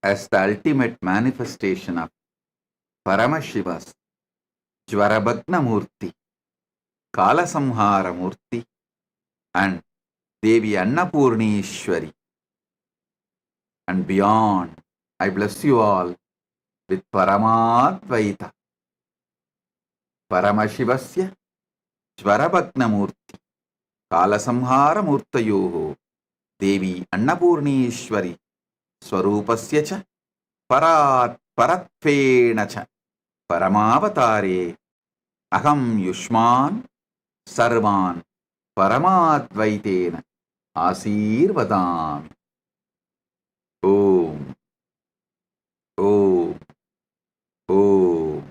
as the ultimate manifestation of Paramashiva's Jvarabhagna Murti, Kalasamhara Murti, and Devi Annapurnishwari. And beyond, I bless you all with Paramadvaita. Paramashivasya Jvarabhagna Murti, Kalasamhara Murtayoho, Devi Annapurnishwari, Swarupasya cha Paratvena cha Paramavatare, Aham Yushman Sarvan Paramadvaitena Asirvadami. Om. Om. Om.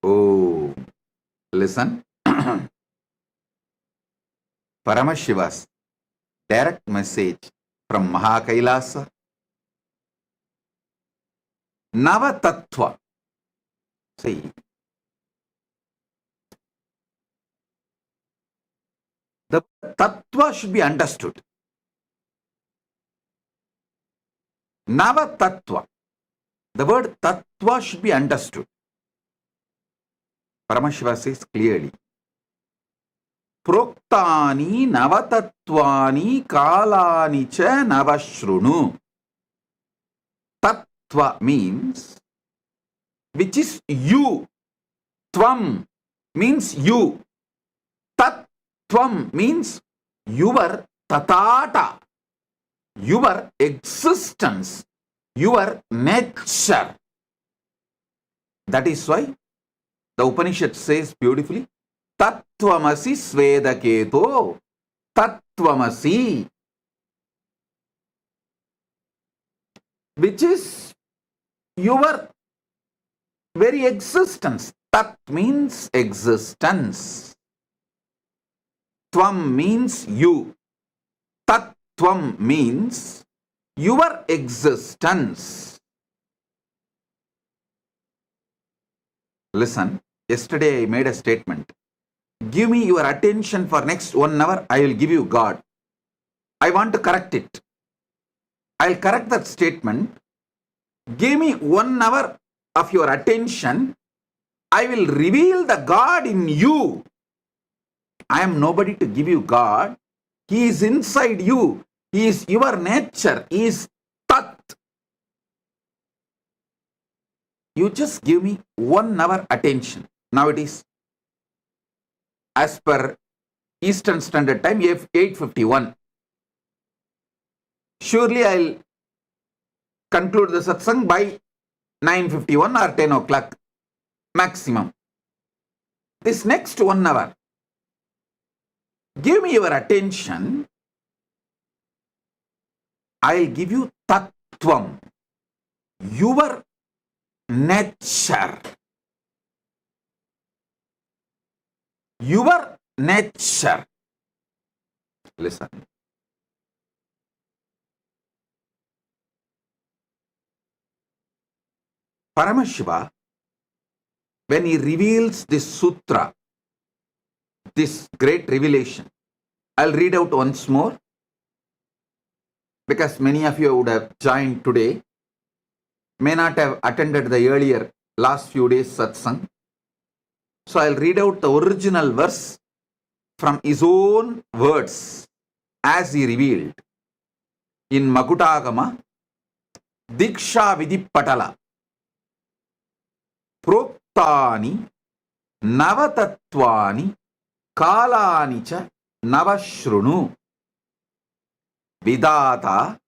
Om. Listen. Paramashiva's direct message from KAILASA. Navatattva. See, the tattva should be understood. Navatattva. The word tattva should be understood. Paramashiva says clearly, Proktani navatatvani kalani cha navashrunu. Tattva means which is you. Tvam means you. Tattvam means your tatata, your existence, your nature. That is why the Upanishad says beautifully, Tattvamasi Svedaketo, Tattvamasi, which is your very existence. Tat means existence. Tvam means you. Tattvam means your existence. Listen, yesterday I made a statement. Give me your attention for next 1 hour, I will give you God. I want to correct it. I'll correct that statement. Give me 1 hour of your attention, I will reveal the God in you. I am nobody to give you God. He is inside you. He is your nature. He is Tat. You just give me 1 hour attention. Now it is, as per Eastern Standard Time, 8:51. Surely I'll conclude the satsang by 9:51 or 10 o'clock maximum. This next 1 hour, give me your attention. I'll give you Tattvam, your nature. Your nature. Listen. Paramashiva, when he reveals this sutra, this great revelation, I'll read out once more, because many of you would have joined today, may not have attended the earlier last few days satsang. So I'll read out the original verse from his own words as he revealed in Makutagama, Diksha Vidipatala. Proktani Navatatvani Kalani cha Navashrunu Vidata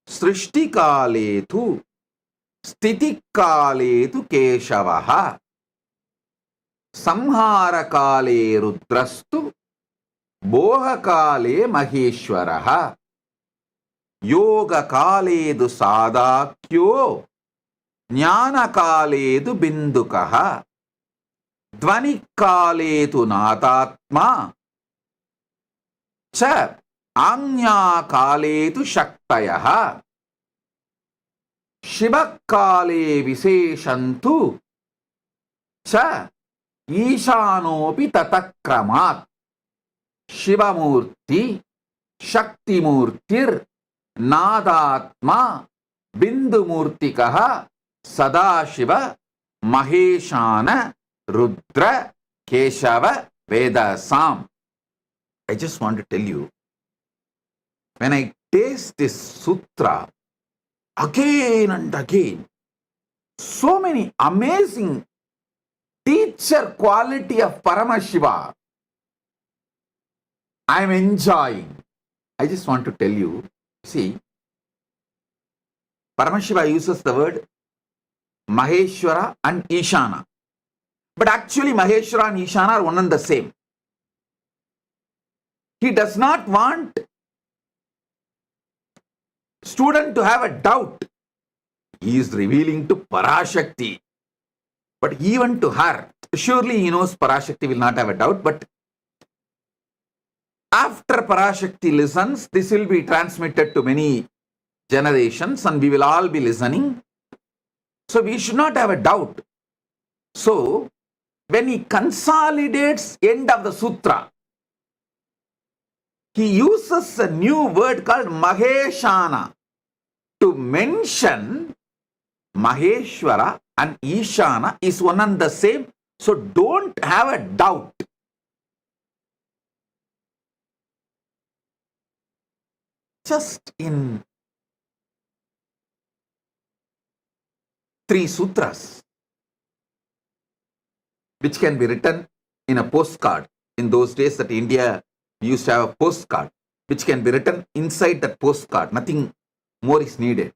Srishtikaletu Stitikaletu Keshavaha Samharakale Rudrastu Bohakale Maheshwaraha Yoga Kaledu Sadakyo Jnana Kaledu Bindukaha Dvani Kaledu Natatma Cha Anya Kaledu Shaktayaha Shiva Kale Viseshantu cha ishanopi tatakramat Shivamurti Shaktimurtir Nadatma Bindumurtikaha Sadashiva Maheshana Rudra Keshava Vedasam. I just want to tell you, when I taste this sutra again and again, so many amazing teacher quality of Paramashiva I am enjoying. I just want to tell you, see, Paramashiva uses the word Maheshwara and Ishana. But actually Maheshwara and Ishana are one and the same. He does not want student to have a doubt. He is revealing to Parashakti. But even to her, surely he knows Parashakti will not have a doubt, but after Parashakti listens, this will be transmitted to many generations and we will all be listening. So we should not have a doubt. So when he consolidates end of the sutra, he uses a new word called Maheshana to mention Maheshwara and Ishana is one and the same. So don't have a doubt. Just in 3 sutras, which can be written in a postcard. In those days that India used to have a postcard, which can be written inside that postcard. Nothing more is needed.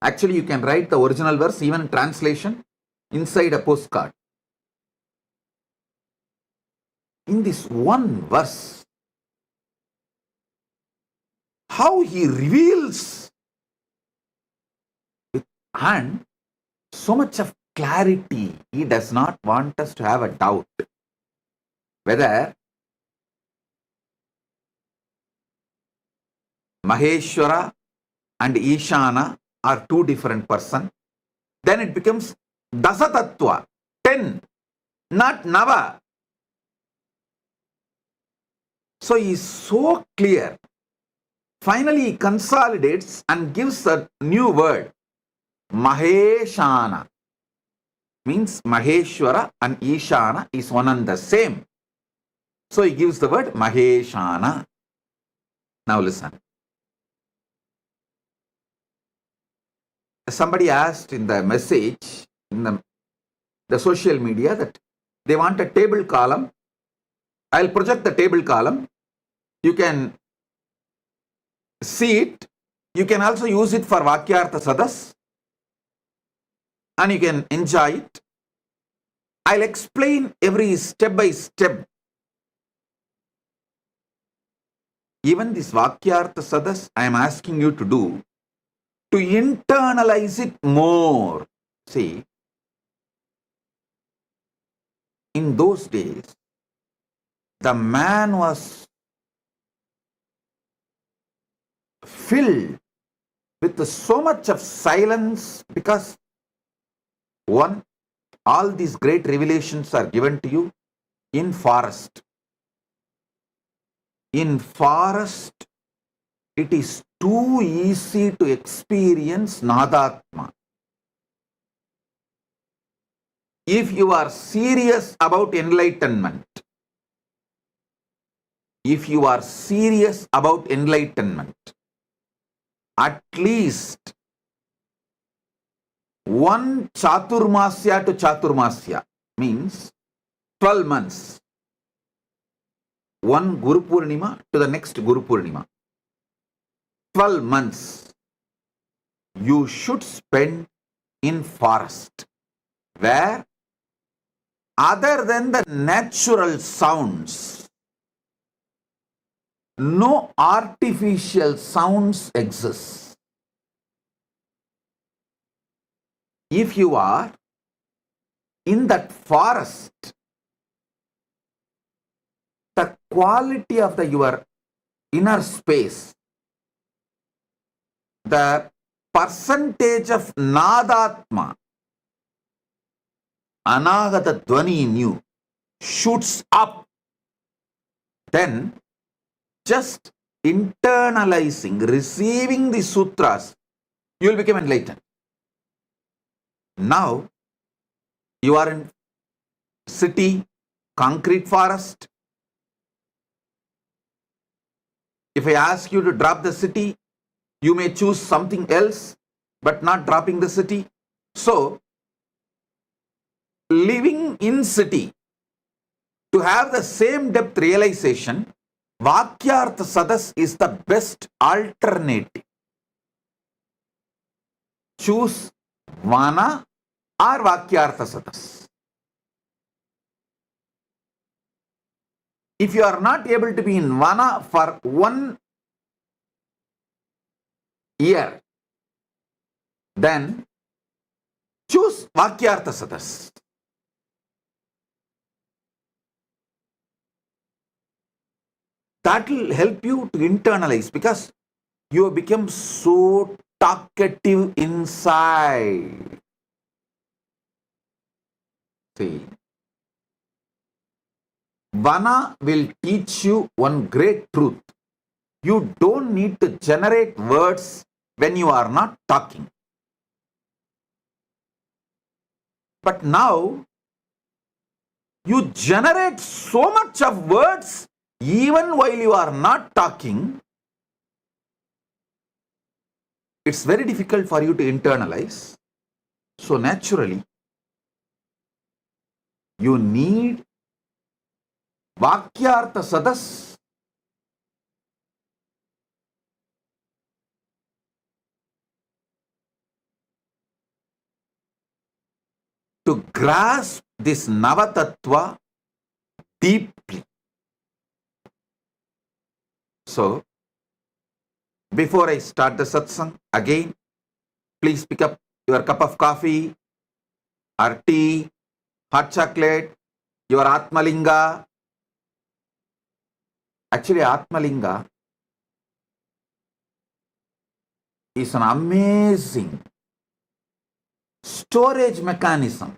Actually, you can write the original verse, even translation, inside a postcard. In this one verse, how he reveals and so much of clarity. He does not want us to have a doubt whether Maheshwara and Ishana are 2 different persons. Then it becomes Dasatattva, 10, not Nava. So he is so clear. Finally, he consolidates and gives a new word, Maheshana. Means Maheshwara and Ishana is one and the same. So he gives the word Maheshana. Now listen. Somebody asked in the message, in the social media, that they want a table column. I'll project the table column. You can see it. You can also use it for Vakyartha Sadas and you can enjoy it. I'll explain every step by step. Even this Vakyartha Sadas I am asking you to do, to internalize it more. See, in those days, the man was filled with so much of silence because, one, all these great revelations are given to you in forest. In forest, it is too easy to experience Nadatma. If you are serious about enlightenment, at least one Chaturmasya to Chaturmasya means 12 months. One Guru Purnima to the next Guru Purnima. 12 months you should spend in forest, where other than the natural sounds, no artificial sounds exist. If you are in that forest, the quality of your inner space, the percentage of Nadatma anagata dvani in you shoots up, then just internalizing, receiving the sutras, you will become enlightened. Now, you are in city, concrete forest. If I ask you to drop the city, you may choose something else, but not dropping the city. So, living in city, to have the same depth realization, Vakyartha Sadas is the best alternative. Choose Vana or Vakyartha Sadas. If you are not able to be in Vana for 1 year, then choose Vakyartha Sadas. That will help you to internalize, because you have become so talkative inside. See, Vana will teach you one great truth. You don't need to generate words when you are not talking. But now, you generate so much of words even while you are not talking. It's very difficult for you to internalize. So naturally, you need Vakyartha Sadas to grasp this Navatattva deeply. So, before I start the satsang, again, please pick up your cup of coffee or tea, hot chocolate, your Atmalinga. Actually, Atmalinga is an amazing storage mechanism.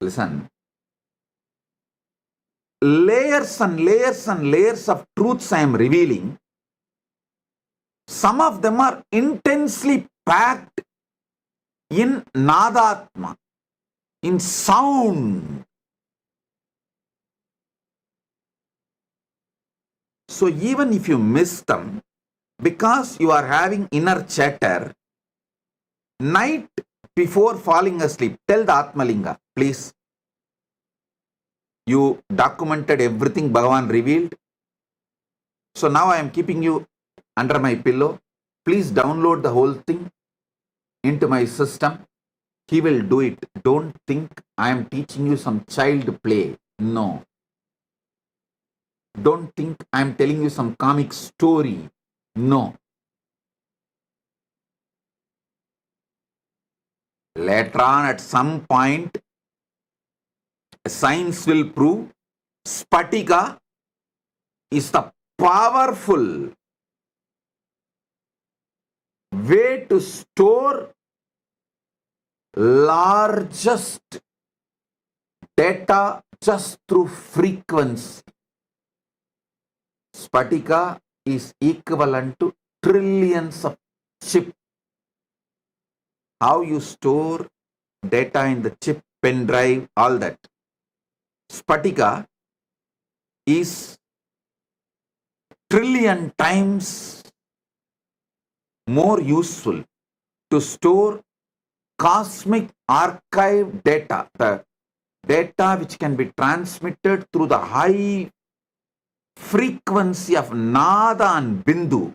Listen, layers and layers and layers of truths I am revealing. Some of them are intensely packed in Nadatma, in sound. So even if you miss them, because you are having inner chatter, night before falling asleep, tell the Atmalinga, please. You documented everything Bhagavan revealed. So now I am keeping you under my pillow. Please download the whole thing into my system. He will do it. Don't think I am teaching you some child play. No. Don't think I am telling you some comic story. No. Later on, at some point, science will prove Spatika is the powerful way to store largest data just through frequency. Spatika is equivalent to trillions of chips. How you store data in the chip, pen drive, all that. Spatika is trillion times more useful to store cosmic archive data, the data which can be transmitted through the high frequency of Nada and Bindu.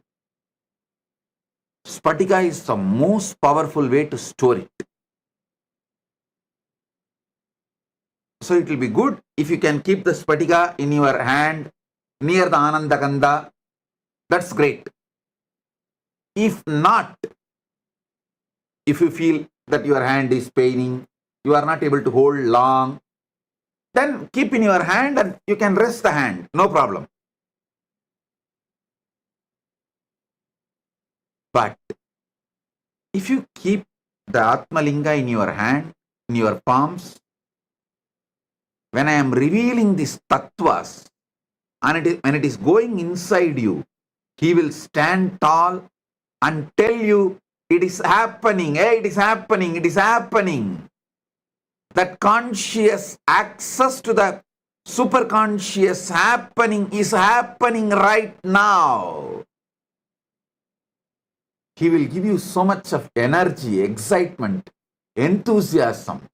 Spatika is the most powerful way to store it. So it will be good if you can keep the Spatika in your hand near the Ananda Gandha. That's great. If not, if you feel that your hand is paining, you are not able to hold long, then keep in your hand and you can rest the hand, no problem. But if you keep the Atmalinga in your hand, in your palms, when I am revealing these tattvas, and when it is going inside you, he will stand tall and tell you, it is happening, hey, it is happening, it is happening. That conscious access to the superconscious happening is happening right now. He will give you so much of energy, excitement, enthusiasm.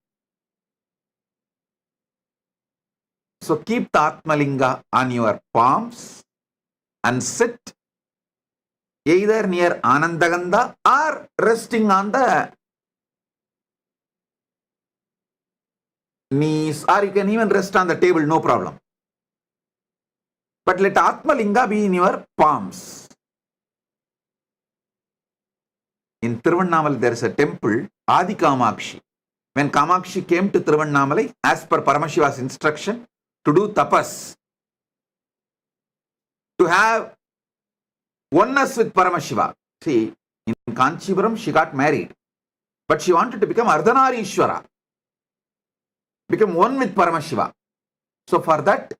So keep the Atmalinga on your palms and sit either near Anandagandha or resting on the knees, or you can even rest on the table, no problem. But let Atmalinga be in your palms. In Tiruvannamalai there is a temple, Adi Kamakshi. When Kamakshi came to Tiruvannamalai, as per Paramashiva's instruction, to do tapas, to have oneness with Paramashiva. See, in Kanchipuram she got married, but she wanted to become Ardhanarishwara, become one with Paramashiva. So for that,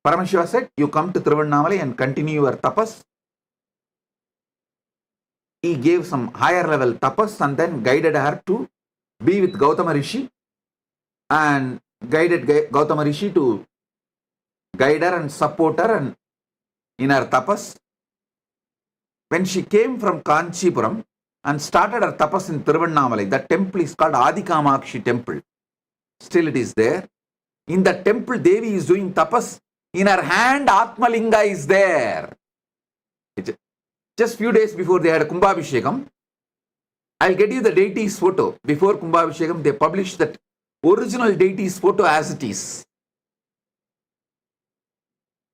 Paramashiva said, you come to Tiruvannamalai and continue your tapas. He gave some higher level tapas and then guided her to be with Gautama Rishi, and guided Gautama Rishi to guide her and support her and in her tapas. When she came from Kanchipuram and started her tapas in Tiruvannamalai, that temple is called Adi Kamakshi temple. Still it is there. In the temple, Devi is doing tapas. In her hand, Atmalinga is there. Just few days before they had a Kumbhabhishekam, I'll get you the deity's photo. Before Kumbhabhishekam, they published that original deity's photo as it is.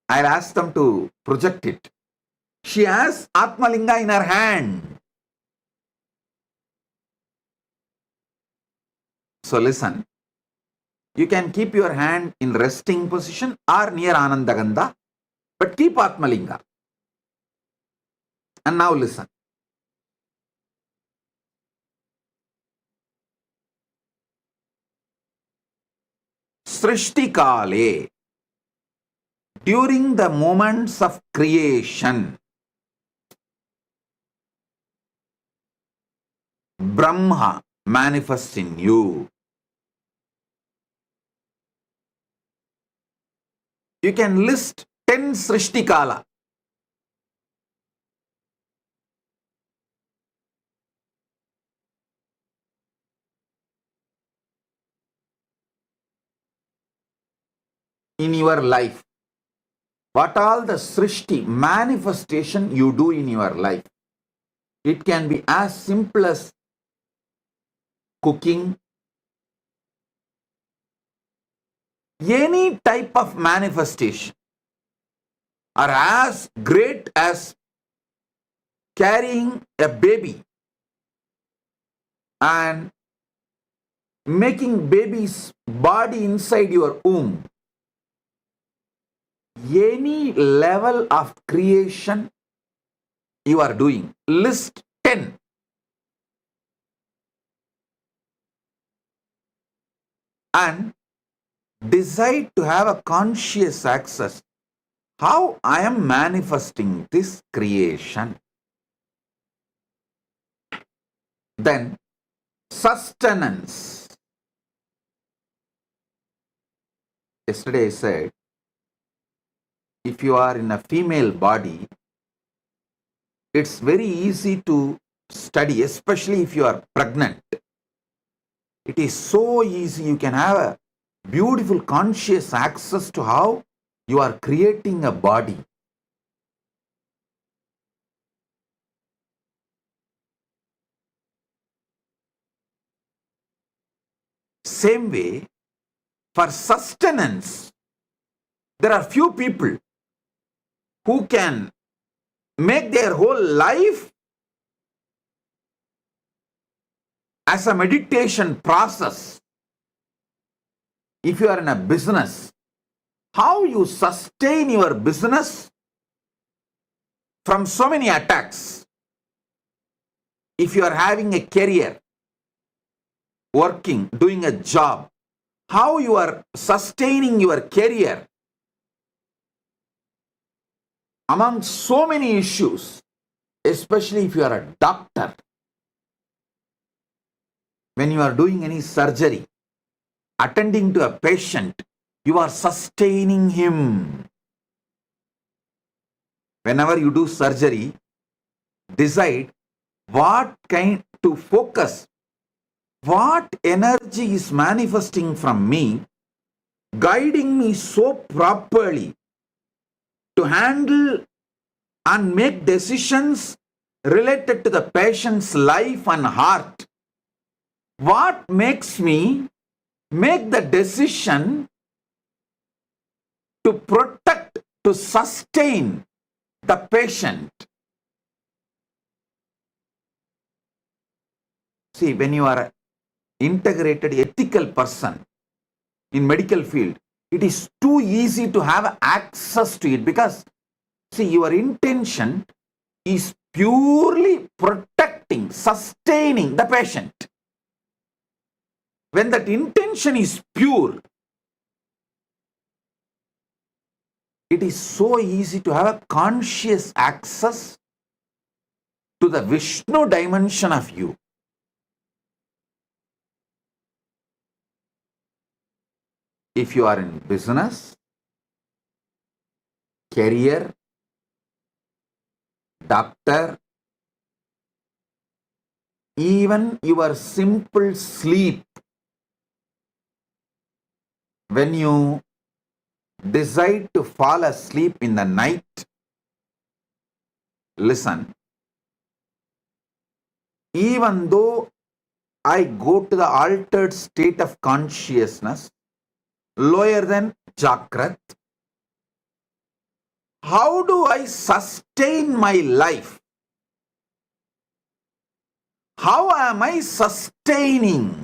I'll ask them to project it. She has Atmalinga in her hand. So listen, you can keep your hand in resting position or near Anandagandha, but keep Atmalinga. And now listen. Srishti Kale, during the moments of creation, Brahma manifests in you. You can list 10 Srishti Kala. In your life. What all the Srishti manifestation you do in your life. It can be as simple as cooking, any type of manifestation, or as great as carrying a baby and making baby's body inside your womb. Any level of creation you are doing, list 10. And decide to have a conscious access. How I am manifesting this creation. Then sustenance. Yesterday I said, if you are in a female body, it's very easy to study, especially if you are pregnant. It is so easy. You can have a beautiful conscious access to how you are creating a body. Same way, for sustenance, there are few people who can make their whole life as a meditation process. If you are in a business, how you sustain your business from so many attacks. If you are having a career, working, doing a job, how you are sustaining your career among so many issues, especially if you are a doctor. When you are doing any surgery, attending to a patient, you are sustaining him. Whenever you do surgery, decide what kind to focus, what energy is manifesting from me, guiding me so properly to handle and make decisions related to the patient's life and heart. What makes me make the decision to protect, to sustain the patient? See, when you are an integrated ethical person in medical field, it is too easy to have access to it, because see, your intention is purely protecting, sustaining the patient. When that intention is pure, it is so easy to have a conscious access to the Vishnu dimension of you. If you are in business, career, doctor, even your simple sleep, when you decide to fall asleep in the night, listen, even though I go to the altered state of consciousness, lower than Jagrat, how do I sustain my life? How am I sustaining?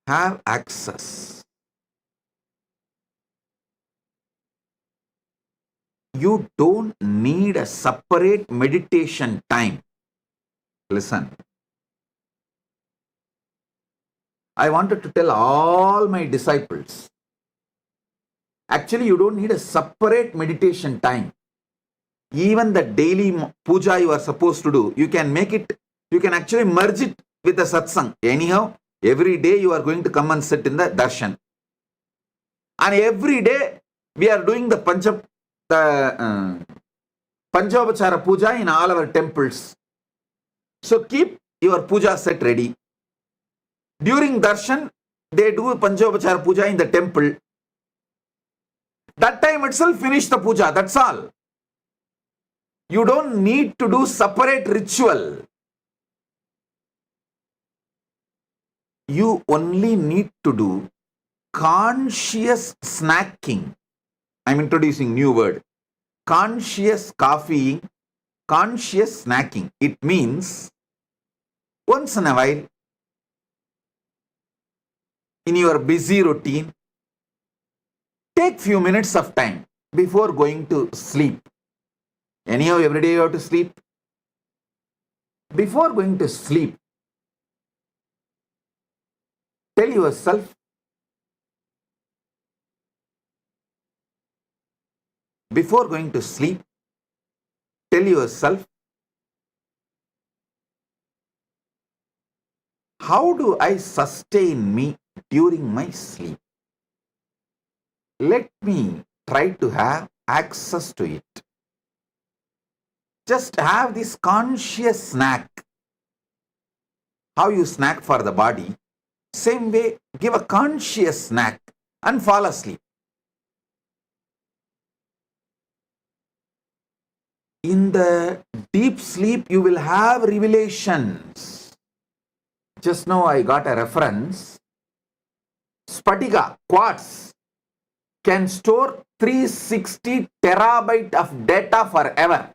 Have access. You don't need a separate meditation time. Listen. I wanted to tell all my disciples, actually you don't need a separate meditation time. Even the daily puja you are supposed to do, you can make it, you can actually merge it with the satsang. Anyhow, every day you are going to come and sit in the darshan. And every day we are doing the Panchavachara puja in all our temples. So keep your puja set ready. During darshan, they do Panchavachara puja in the temple. That time itself finish the puja, that's all. You don't need to do separate ritual. You only need to do conscious snacking. I'm introducing new word. Conscious coffee, conscious snacking. It means once in a while, in your busy routine, take few minutes of time before going to sleep. Anyhow, every day you have to sleep. Before going to sleep, tell yourself, before going to sleep, tell yourself, how do I sustain me during my sleep? Let me try to have access to it. Just have this conscious snack. How you snack for the body, same way, give a conscious snack and fall asleep. In the deep sleep, you will have revelations. Just now I got a reference. Spatiga, quartz, can store 360 terabyte of data forever.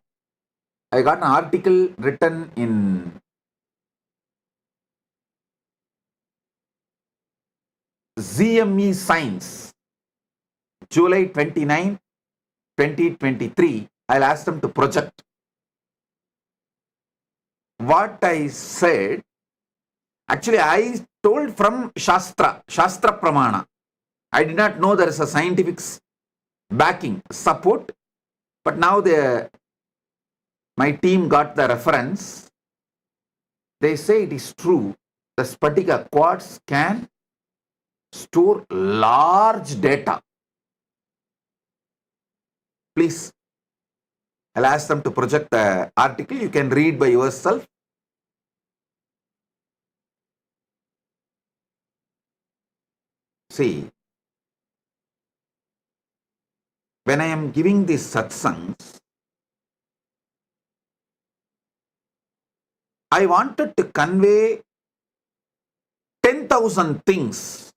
I got an article written in ZME Science, July 29, 2023. I'll ask them to project. what I said, actually I told from Shastra Pramana. I did not know there is a scientific backing, support, but now my team got the reference. They say it is true. The Spatika quartz can store large data. Please, I'll ask them to project the article. You can read by yourself. See, when I am giving these satsangs, I wanted to convey 10,000 things,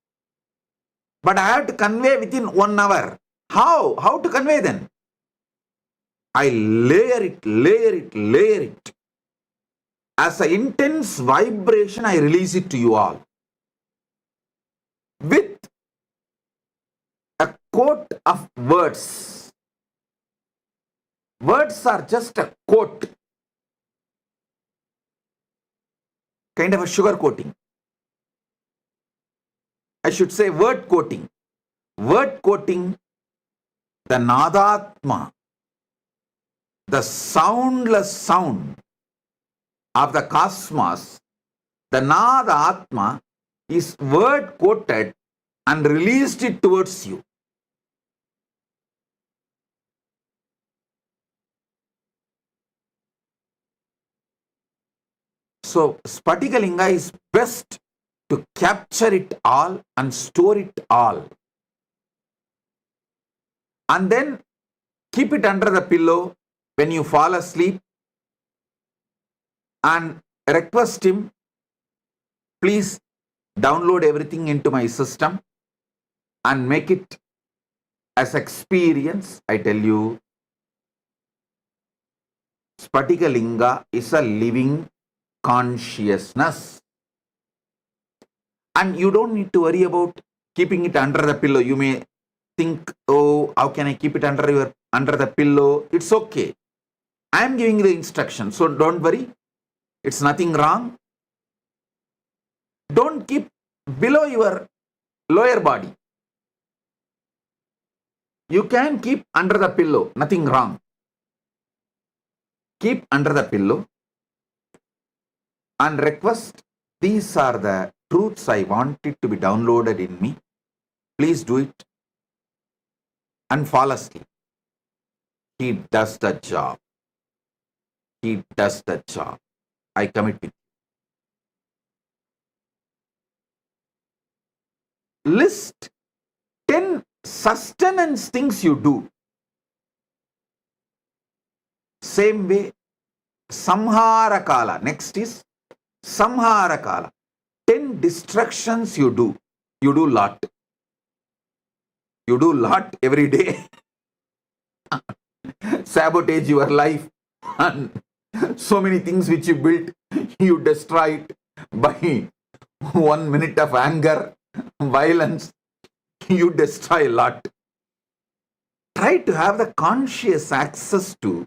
but I have to convey within 1 hour. How? How to convey then? I layer it. As an intense vibration, I release it to you all. With a quote of words. Words are just a quote. Kind of a sugar coating. I should say word coating. Word coating, the Nadatma, the soundless sound of the cosmos, the Nadatma is word coated and released it towards you. So, Spatikalinga is best to capture it all and store it all. And then keep it under the pillow when you fall asleep and request him, please download everything into my system and make it as experience. I tell you, Spatikalinga is a living consciousness. And you don't need to worry about keeping it under the pillow. You may think, oh, how can I keep it under the pillow? It's okay. I am giving the instruction, so don't worry. It's nothing wrong. Don't keep below your lower body. You can keep under the pillow, nothing wrong. Keep under the pillow and request, these are the truths I wanted to be downloaded in me. Please do it and fall asleep. He does the job. He does the job. I commit with you. List 10 sustenance things you do. Same way, Samhara Kala. Next is Samhara Kala. 10 distractions you do. You do lot. You do lot every day. Sabotage your life. And so many things which you built, you destroy it by 1 minute of anger, violence. You destroy a lot. Try to have the conscious access to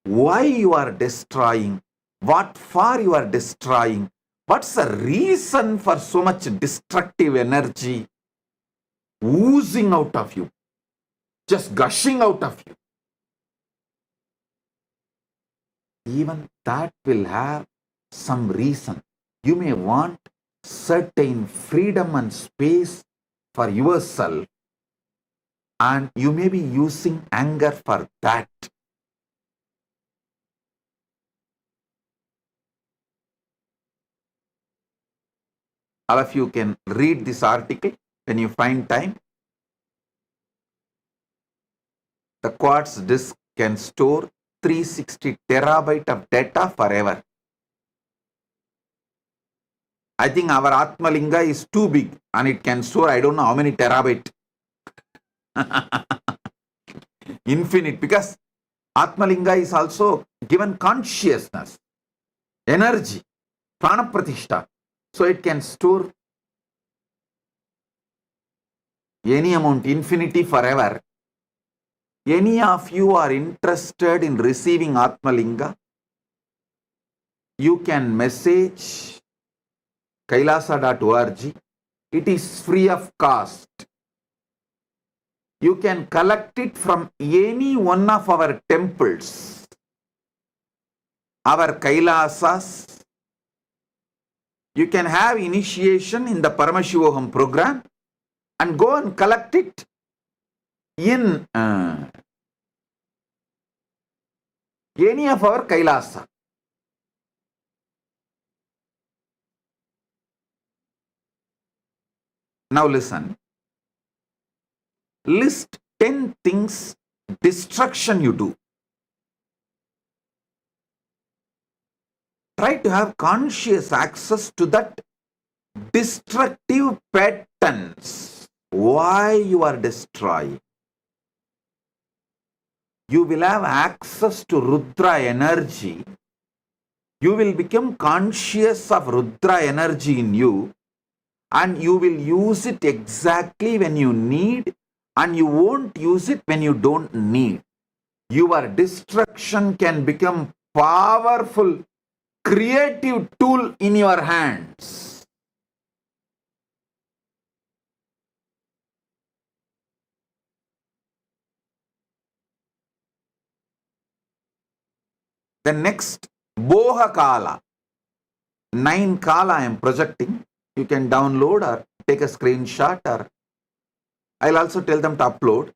why you are destroying, what for you are destroying, what's the reason for so much destructive energy oozing out of you, just gushing out of you. Even that will have some reason. You may want certain freedom and space for yourself, and you may be using anger for that. All of you can read this article when you find time. The quartz disk can store 360 terabyte of data forever. I think our Atmalinga is too big and it can store, I don't know how many terabyte. Infinite, because Atmalinga is also given consciousness, energy, prana pratishta. So it can store any amount, infinity, forever. Any of you are interested in receiving Atmalinga? you can message kailasa.org. It is free of cost. You can collect it from any one of our temples, our Kailasas. You can have initiation in the Paramashivoham program and go and collect it in any of our Kailasa. Now listen. List 10 things destruction you do. Try to have conscious access to that destructive patterns. Why you are destroying? You will have access to Rudra energy. You will become conscious of Rudra energy in you, and you will use it exactly when you need, and you won't use it when you don't need. Your destruction can become powerful, creative tool in your hands. The next, Boha Kala. 9 Kala I am projecting. You can download or take a screenshot, or I'll also tell them to upload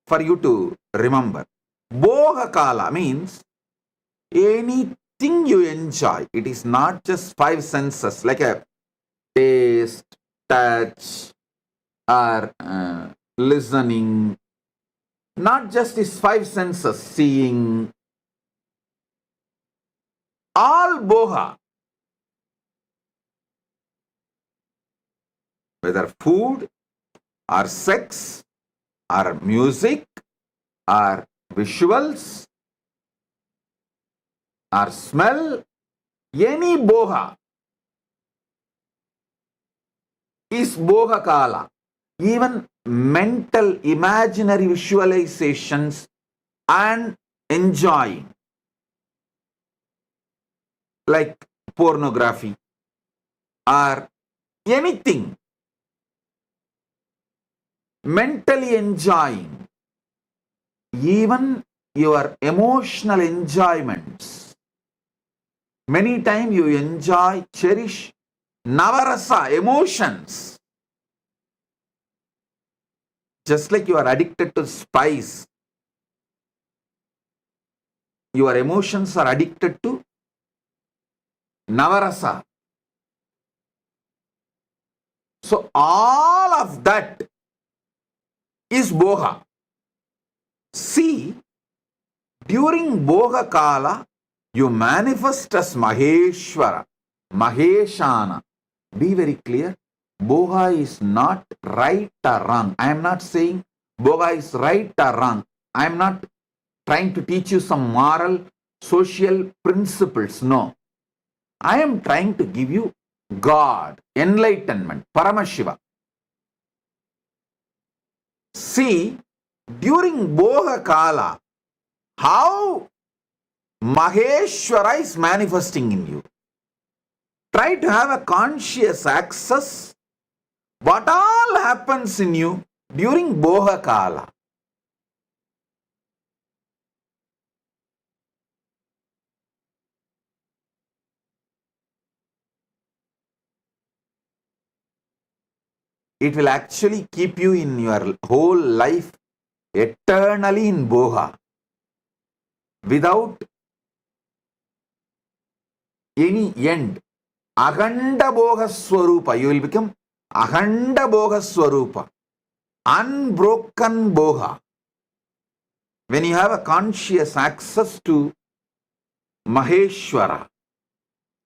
for you to remember. Boha Kala means anything you enjoy. It is not just 5 senses like a taste, touch, or listening. Not just these 5 senses, seeing. All boha. Whether food or sex or music or visuals or smell, any boha is boha kala. Even mental imaginary visualizations and enjoying, like pornography or anything, mentally enjoying, even your emotional enjoyments. Many times you enjoy, cherish navarasa, emotions. Just like you are addicted to spice, your emotions are addicted to navarasa. So all of that is boha. See, during boha kala, you manifest as Maheshwara, Maheshana. Be very clear. Boha is not right or wrong. I am not saying boha is right or wrong. I am not trying to teach you some moral, social principles. No. I am trying to give you God, enlightenment, Paramashiva. See, during boha kala, how Maheshwara is manifesting in you. Try to have a conscious access what all happens in you during boha kala. It will actually keep you in your whole life eternally in boha without any end. Akhanda boha swarupa. You will become Akhanda boha swarupa. Unbroken boha. When you have a conscious access to Maheshwara,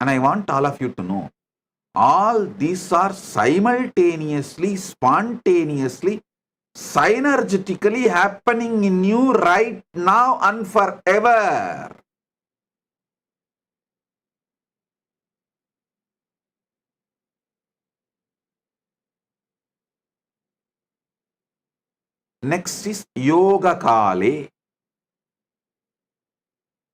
and I want all of you to know, all these are simultaneously, spontaneously, synergetically happening in you right now and forever. Next is Yoga Kale.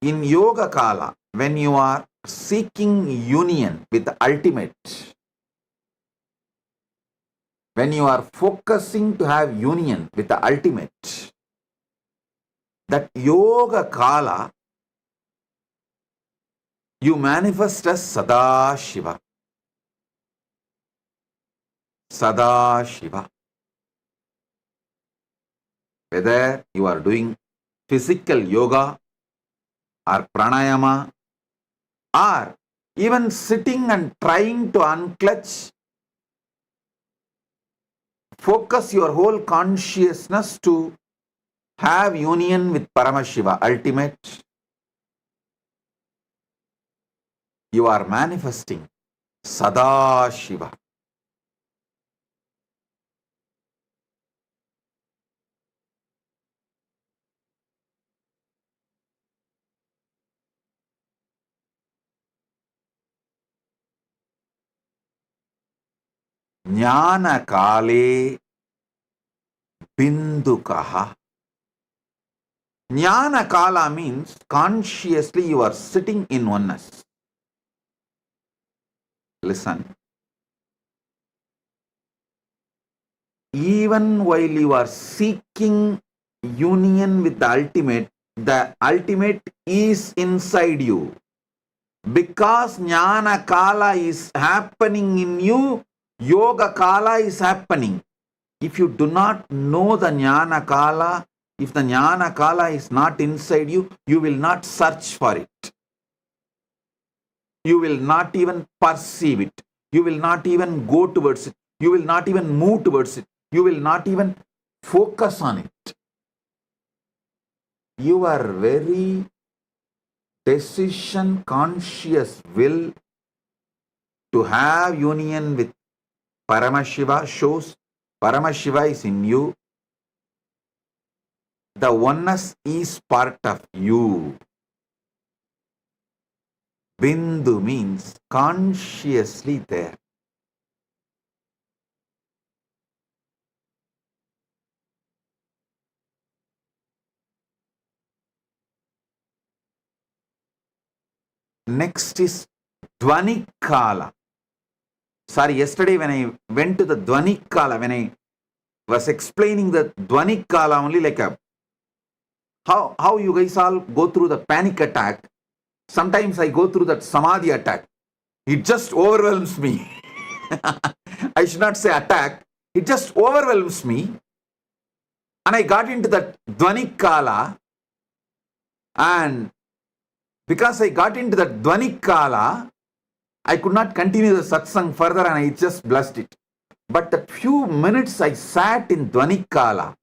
In Yoga Kala, when you are seeking union with the ultimate, when you are focusing to have union with the ultimate, that yoga kala, you manifest as Sadashiva. Sadashiva. Whether you are doing physical yoga or pranayama, or even sitting and trying to unclutch, focus your whole consciousness to have union with Paramashiva, ultimate. You are manifesting Sadashiva. Jnana kale bindukaha. Jnana kala means consciously you are sitting in oneness. Listen. Even while you are seeking union with the ultimate is inside you. Because Jnana Kala is happening in you, Yoga Kala is happening. If you do not know the Jnana Kala, if the Jnana Kala is not inside you, you will not search for it. You will not even perceive it. You will not even go towards it. You will not even move towards it. You will not even focus on it. Your very decision conscious will to have union with Paramashiva shows Paramashiva is in you. The oneness is part of you. Bindu means consciously there. Next is Dvani Kala. Sorry, yesterday when I went to the Dvani Kala, when I was explaining the Dvani Kala only, like how you guys all go through the panic attack, sometimes I go through that Samadhi attack. It just overwhelms me. I should not say attack. It just overwhelms me. And I got into that Dvani Kala, and because I got into that Dvani Kala, I could not continue the satsang further and I just blessed it. But the few minutes I sat in Dvani Kala,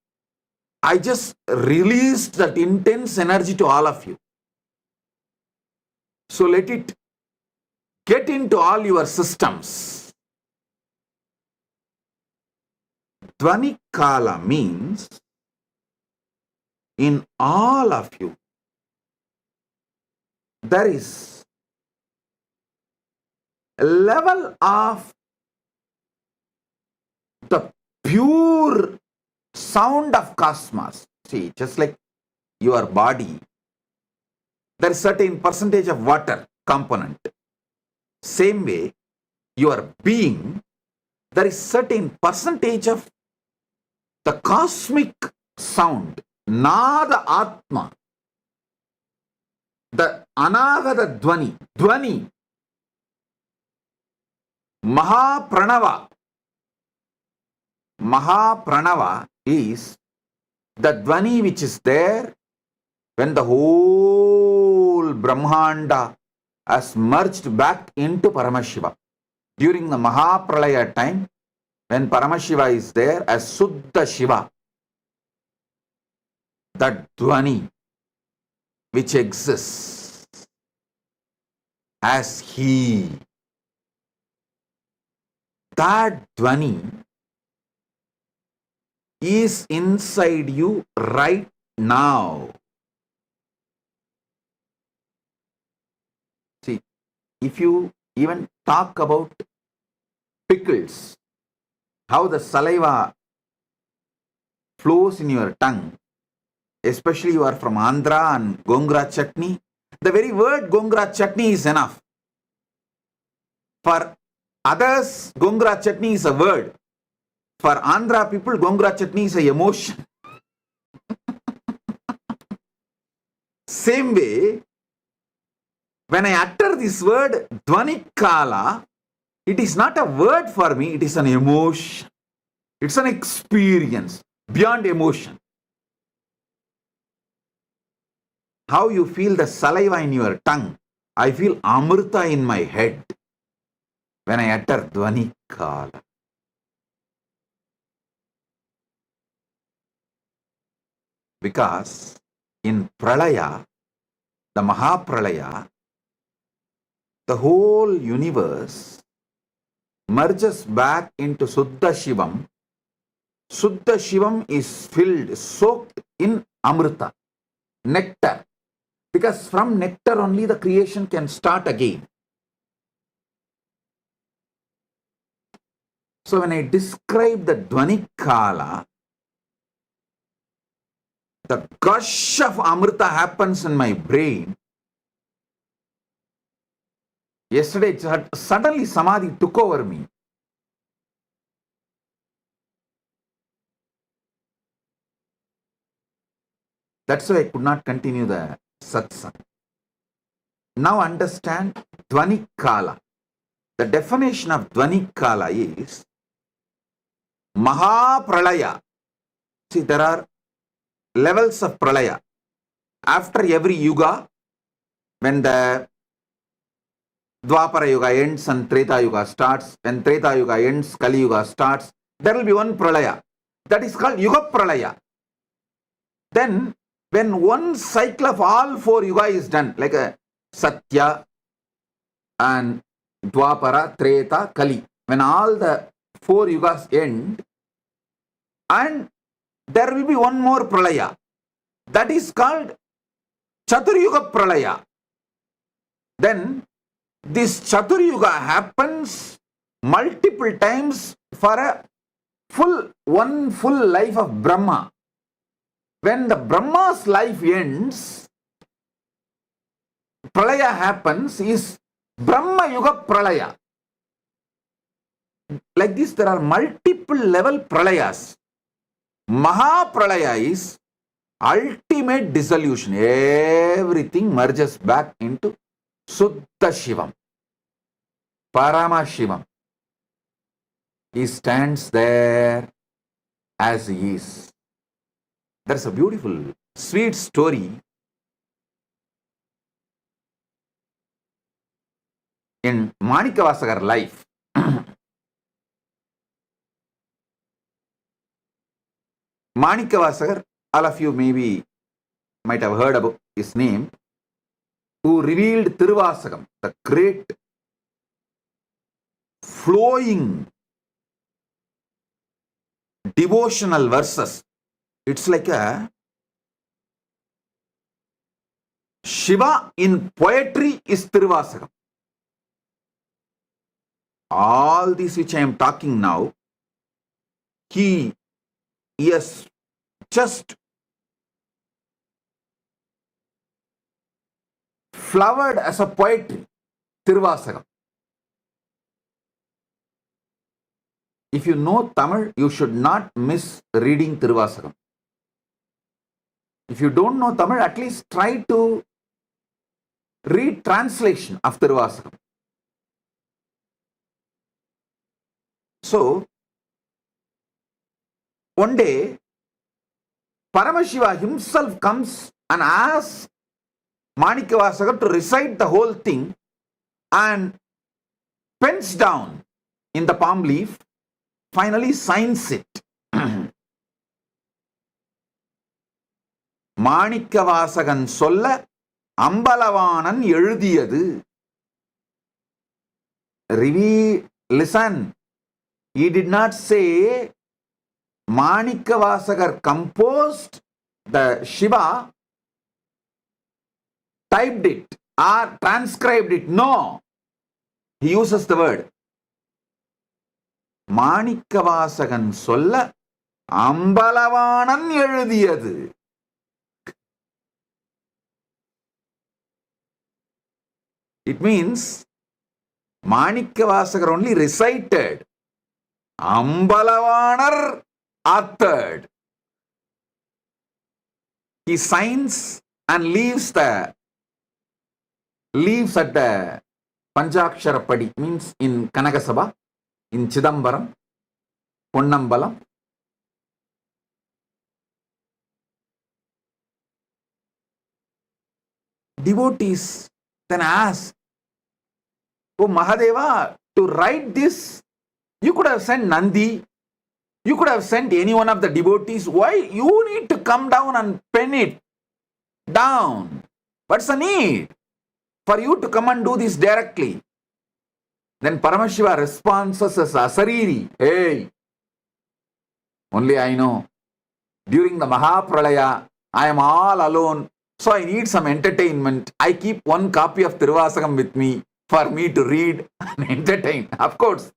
I just released that intense energy to all of you. So let it get into all your systems. Dvani Kala means in all of you, there is a level of the pure sound of cosmos. See, just like your body, there is certain percentage of water component. Same way, your being, there is certain percentage of the cosmic sound, Nada Atma, the Anagata Dvani, Dvani, Mahapranava. Mahapranava is the Dvani which is there when the whole Brahmanda has merged back into Paramashiva. During the Mahapralaya time, when Paramashiva is there as Suddha Shiva, that Dvani which exists as He, that Dvani is inside you right now. See, if you even talk about pickles, how the saliva flows in your tongue, especially you are from Andhra and Gongra chutney, the very word Gongra chutney is enough. For others, gongura chutney is a word. For Andhra people, gongura chutney is a emotion. Same way, when I utter this word, Dhvanikala, it is not a word for me, it is an emotion. It's an experience beyond emotion. How you feel the saliva in your tongue. I feel Amrita in my head when I utter Dhvanikala. Because in Pralaya, the Mahapralaya, the whole universe merges back into Suddha Shivam. Suddha Shivam is filled, soaked in Amrita, nectar. Because from nectar only the creation can start again. So when I describe the Dhvanikala, the gush of Amrita happens in my brain. Yesterday, suddenly Samadhi took over me. That's why I could not continue the satsang. Now understand Dhvanikala. The definition of Dhvanikala is Mahapralaya. See, there are levels of Pralaya. After every yuga, when the Dwapara Yuga ends and Treta Yuga starts, when Treta Yuga ends, Kali Yuga starts, there will be one Pralaya. That is called Yuga Pralaya. Then, when one cycle of all four Yuga is done, like a Satya and Dwapara, Treta, Kali, when all the four Yugas end, and there will be one more Pralaya. That is called Chaturyuga Pralaya. Then, this Chaturyuga happens multiple times for one full life of Brahma. When the Brahma's life ends, Pralaya happens, is Brahma Yuga Pralaya. Like this, there are multiple level Pralayas. Mahapralaya is ultimate dissolution. Everything merges back into Suddha Shivam, Parama Shivam. He stands there as he is. There's a beautiful, sweet story in Manikavasagar life. Manikavasagar, all of you maybe might have heard about his name, who revealed Tiruvasagam, the great flowing devotional verses. It's like a Shiva in poetry is Tiruvasagam. All this which I am talking now, he has just flowered as a poetry, Tiruvasagam. If you know Tamil, you should not miss reading Tiruvasagam. If you don't know Tamil, at least try to read translation of Tiruvasagam. So, one day, Paramashiva himself comes and asks Manikavasagar to recite the whole thing and pens down in the palm leaf, finally signs it. Manikavasagan solla Ambalavanan எழுதியது. Listen, he did not say Manikavasagar composed the Shiva, typed it or transcribed it. No, he uses the word Manikavasagan solla Ambalavanan எழுதியது. It means Manikyavasagar only recited. Ambalavanar authored. He signs and leaves at the Panchakshara Padi, means in Kanagasabha, in Chidambaram, Ponnambalam. Devotees then ask, "Oh Mahadeva, to write this, you could have sent Nandi, you could have sent any one of the devotees. Why you need to come down and pen it down? What's the need for you to come and do this directly?" Then Paramashiva responds as Asariri, "Hey, only I know. During the Mahapralaya, I am all alone. So I need some entertainment. I keep one copy of Tiruvasagam with me for me to read and entertain." Of course,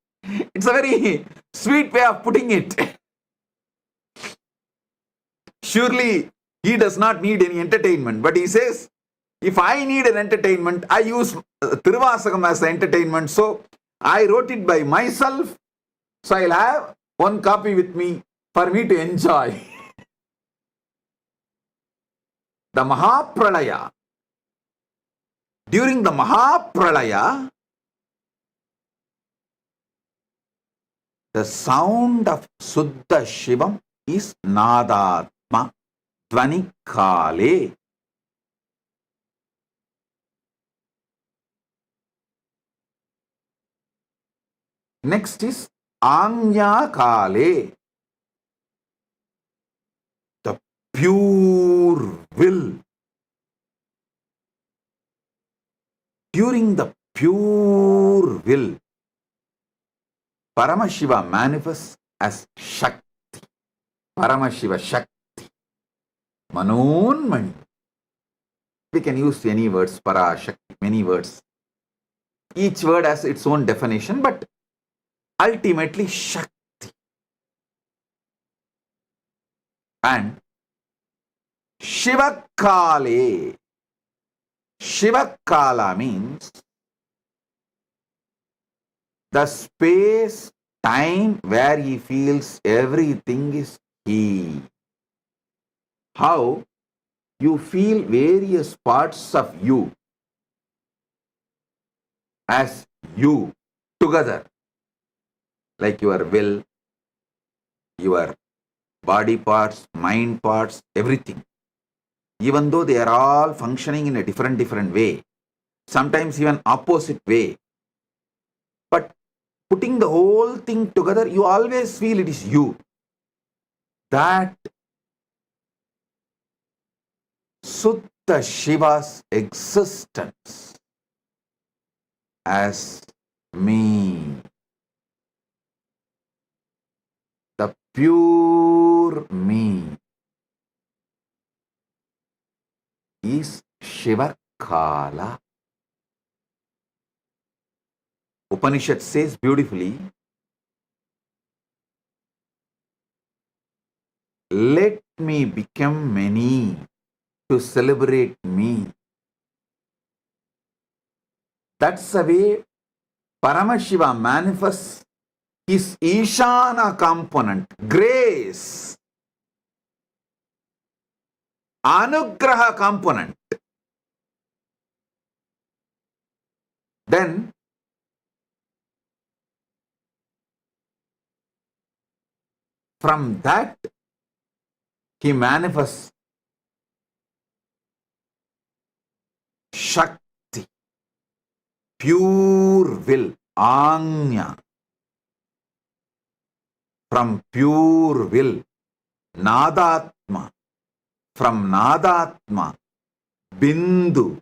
it's a very sweet way of putting it. Surely he does not need any entertainment, but he says, if I need an entertainment, I use Tiruvasagam as the entertainment. So I wrote it by myself. So I'll have one copy with me for me to enjoy. The Mahapralaya. During the Mahapralaya, the sound of Suddha Shivam is Nadatma Dvanikale. Next is Anya Kale, the pure will. During the pure will, Paramashiva manifests as Shakti. Paramashiva Shakti. Manonmani. We can use any words, Para, Shakti, many words. Each word has its own definition, but ultimately Shakti. And Shivakale. Shivakala means the space, time where he feels everything is he. How you feel various parts of you as you together, like your will, your body parts, mind parts, everything. Even though they are all functioning in a different way, sometimes even opposite way. But putting the whole thing together, you always feel it is you. That Suddha Shiva's existence as me. The pure me is Shivakala. Upanishad says beautifully, let me become many to celebrate me. That's the way Paramashiva manifests his Ishana component, grace, Anugraha component. Then from that he manifests Shakti, pure will, Anya. From pure will, Nadatma. From Nadatma, Bindu.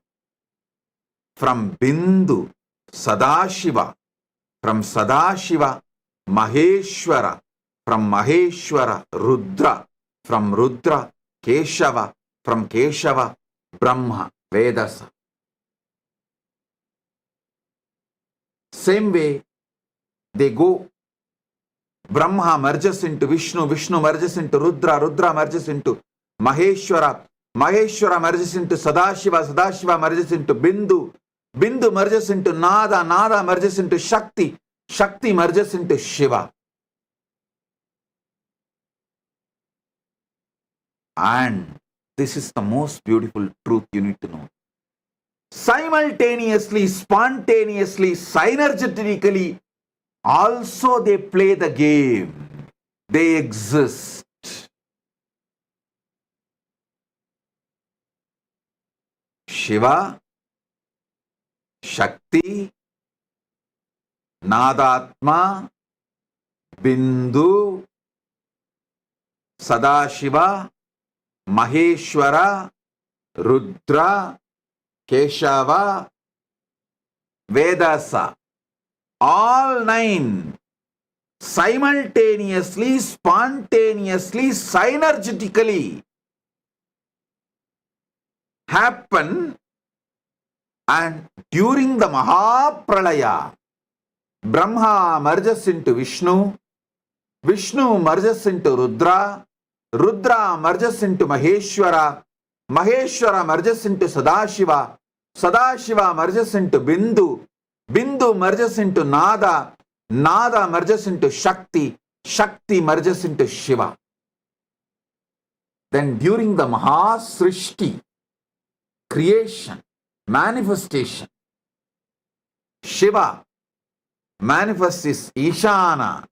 From Bindu, Sadashiva. From Sadashiva, Maheshwara. From Maheshwara, Rudra. From Rudra, Keshava. From Keshava, Brahma, Vedasa. Same way, they go. Brahma merges into Vishnu, Vishnu merges into Rudra, Rudra merges into Maheshwara, Maheshwara merges into Sadashiva, Sadashiva merges into Bindu, Bindu merges into Nada, Nada merges into Shakti, Shakti merges into Shiva. And this is the most beautiful truth you need to know. Simultaneously, spontaneously, synergetically, also they play the game. They exist. Shiva, Shakti, Nadatma, Bindu, Sadashiva, Maheshwara, Rudra, Keshava, Vedasa, all 9 simultaneously, spontaneously, synergetically happen, and during the Mahapralaya, Brahma merges into Vishnu, Vishnu merges into Rudra, Rudra merges into Maheshwara, Maheshwara merges into Sadashiva, Sadashiva merges into Bindu, Bindu merges into Nada, Nada merges into Shakti, Shakti merges into Shiva. Then during the Mahasrishti, creation, manifestation, Shiva manifests his Ishana,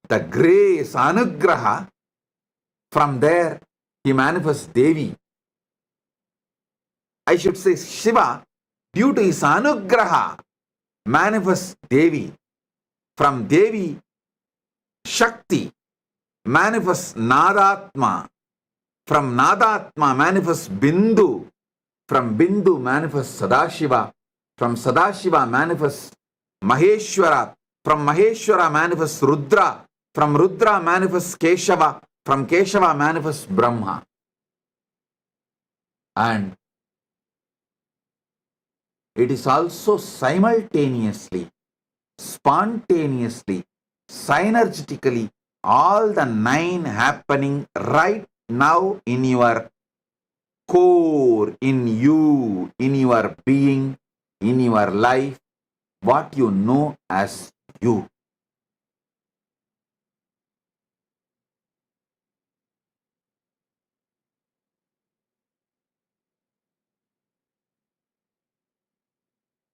the grace, Anugraha. From there, he manifests Devi. I should say Shiva, due to his Anugraha, manifests Devi. From Devi, Shakti manifests Nadatma. From Nadatma manifests Bindu. From Bindu manifests Sadashiva. From Sadashiva manifests Maheshwara. From Maheshwara manifests Rudra. From Rudra manifests Keshava. From Keshava manifests Brahma. And it is also simultaneously, spontaneously, synergetically, all the 9 happening right now in your core, in you, in your being, in your life, what you know as you.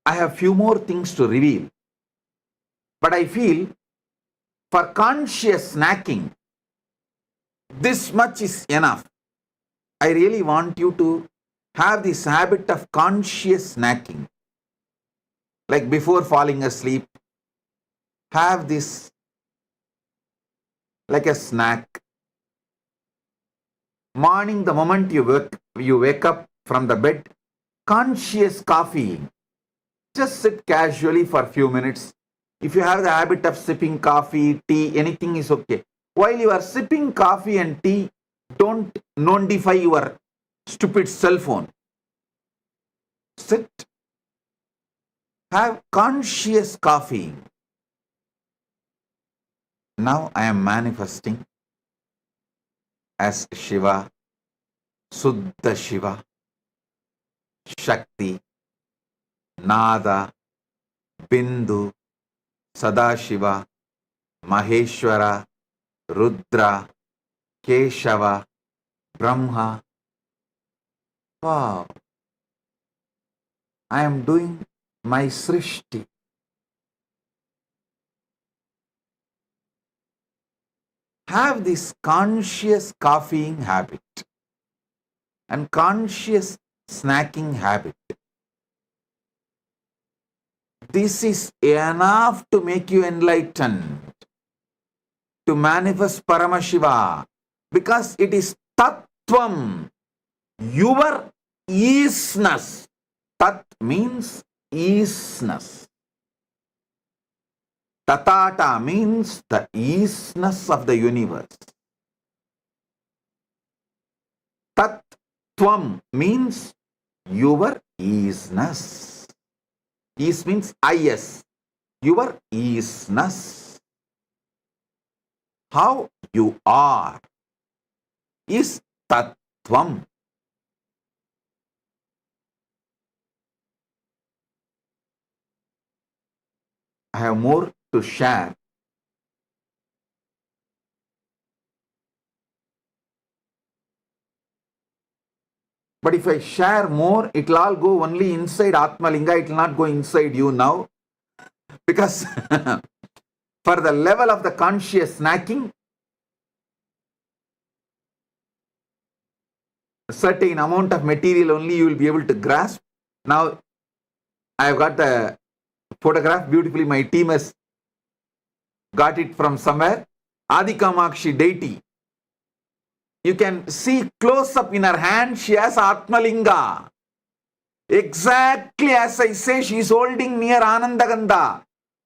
I have few more things to reveal, but I feel for conscious snacking, this much is enough. I really want you to have this habit of conscious snacking. Like before falling asleep, have this like a snack. Morning, the moment you wake up from the bed, conscious coffee. Just sit casually for a few minutes. If you have the habit of sipping coffee, tea, anything is okay. While you are sipping coffee and tea, don't notify your stupid cell phone. Sit. Have conscious coffee. Now I am manifesting as Shiva, Suddha Shiva, Shakti, Nada, Bindu, Sadashiva, Maheshwara, Rudra, Keshava, Brahma. Wow. I am doing my Srishti. Have this conscious coffeeing habit and conscious snacking habit. This is enough to make you enlightened, to manifest Paramashiva, because it is Tattvam, your easiness. Tat means easiness. Tatata means the easiness of the universe. Tattvam means your easiness. Ease means is. Your easiness. How you are is Tattvam. I have more to share. But if I share more, it will all go only inside Atmalinga. It will not go inside you now. Because for the level of the conscious snacking, a certain amount of material only you will be able to grasp. Now, I have got the photograph beautifully. My team has got it from somewhere. Adi Kamakshi deity. You can see close up in her hand, she has Atmalinga. Exactly as I say, she is holding near Anandagandha.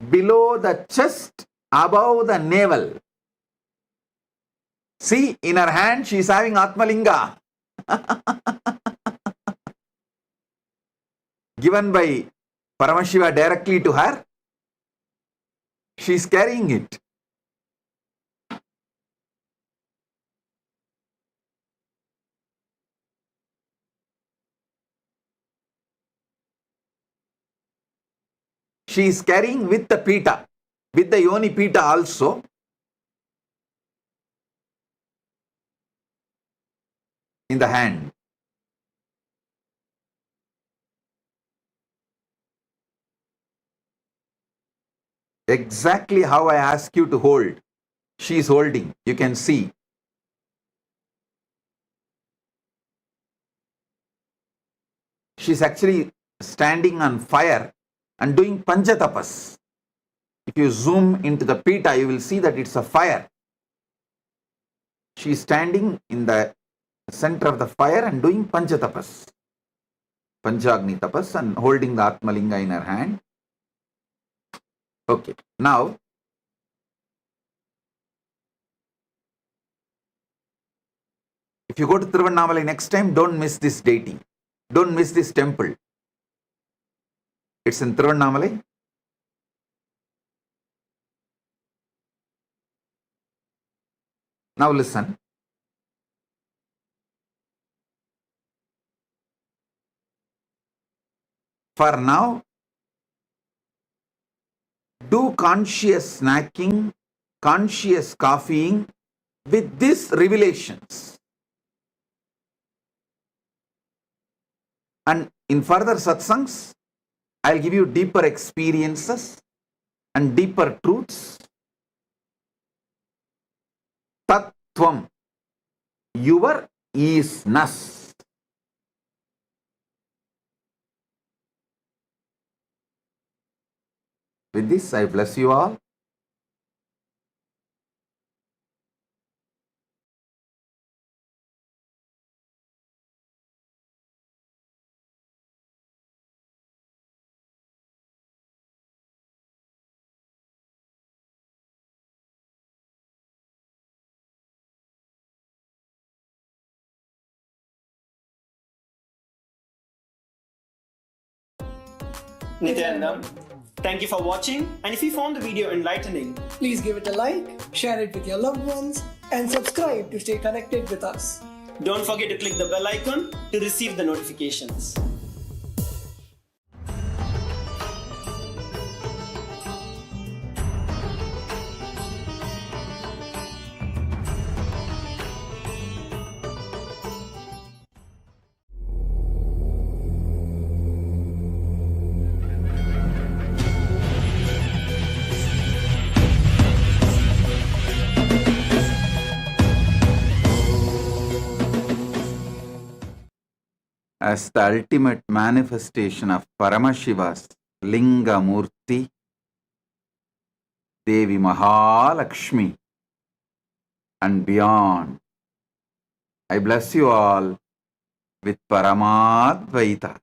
Below the chest, above the navel. See, in her hand, she is having Atmalinga. Given by Paramashiva directly to her. She is carrying it. She is carrying with the pita, with the yoni pita also. In the hand. Exactly how I ask you to hold. She is holding. You can see. She is actually standing on fire and doing panchatapas. If you zoom into the pita, you will see that it's a fire. She is standing in the center of the fire and doing panchatapas. Panchagni tapas and holding the Atmalinga in her hand. Okay. Now, if you go to Tiruvannamalai next time, don't miss this deity. Don't miss this temple. It's in Tiruvannamalai. Now listen. For now, do conscious snacking, conscious coffeeing with these revelations. And in further satsangs, I'll give you deeper experiences and deeper truths. Tattvam, your isness. With this, I bless you all. Nithyananda, thank you for watching, and if you found the video enlightening, please give it a like, share it with your loved ones, and subscribe to stay connected with us. Don't forget to click the bell icon to receive the notifications. As the ultimate manifestation of Paramashiva's Linga Murti, Devi Mahalakshmi, and beyond, I bless you all with Paramadvaita.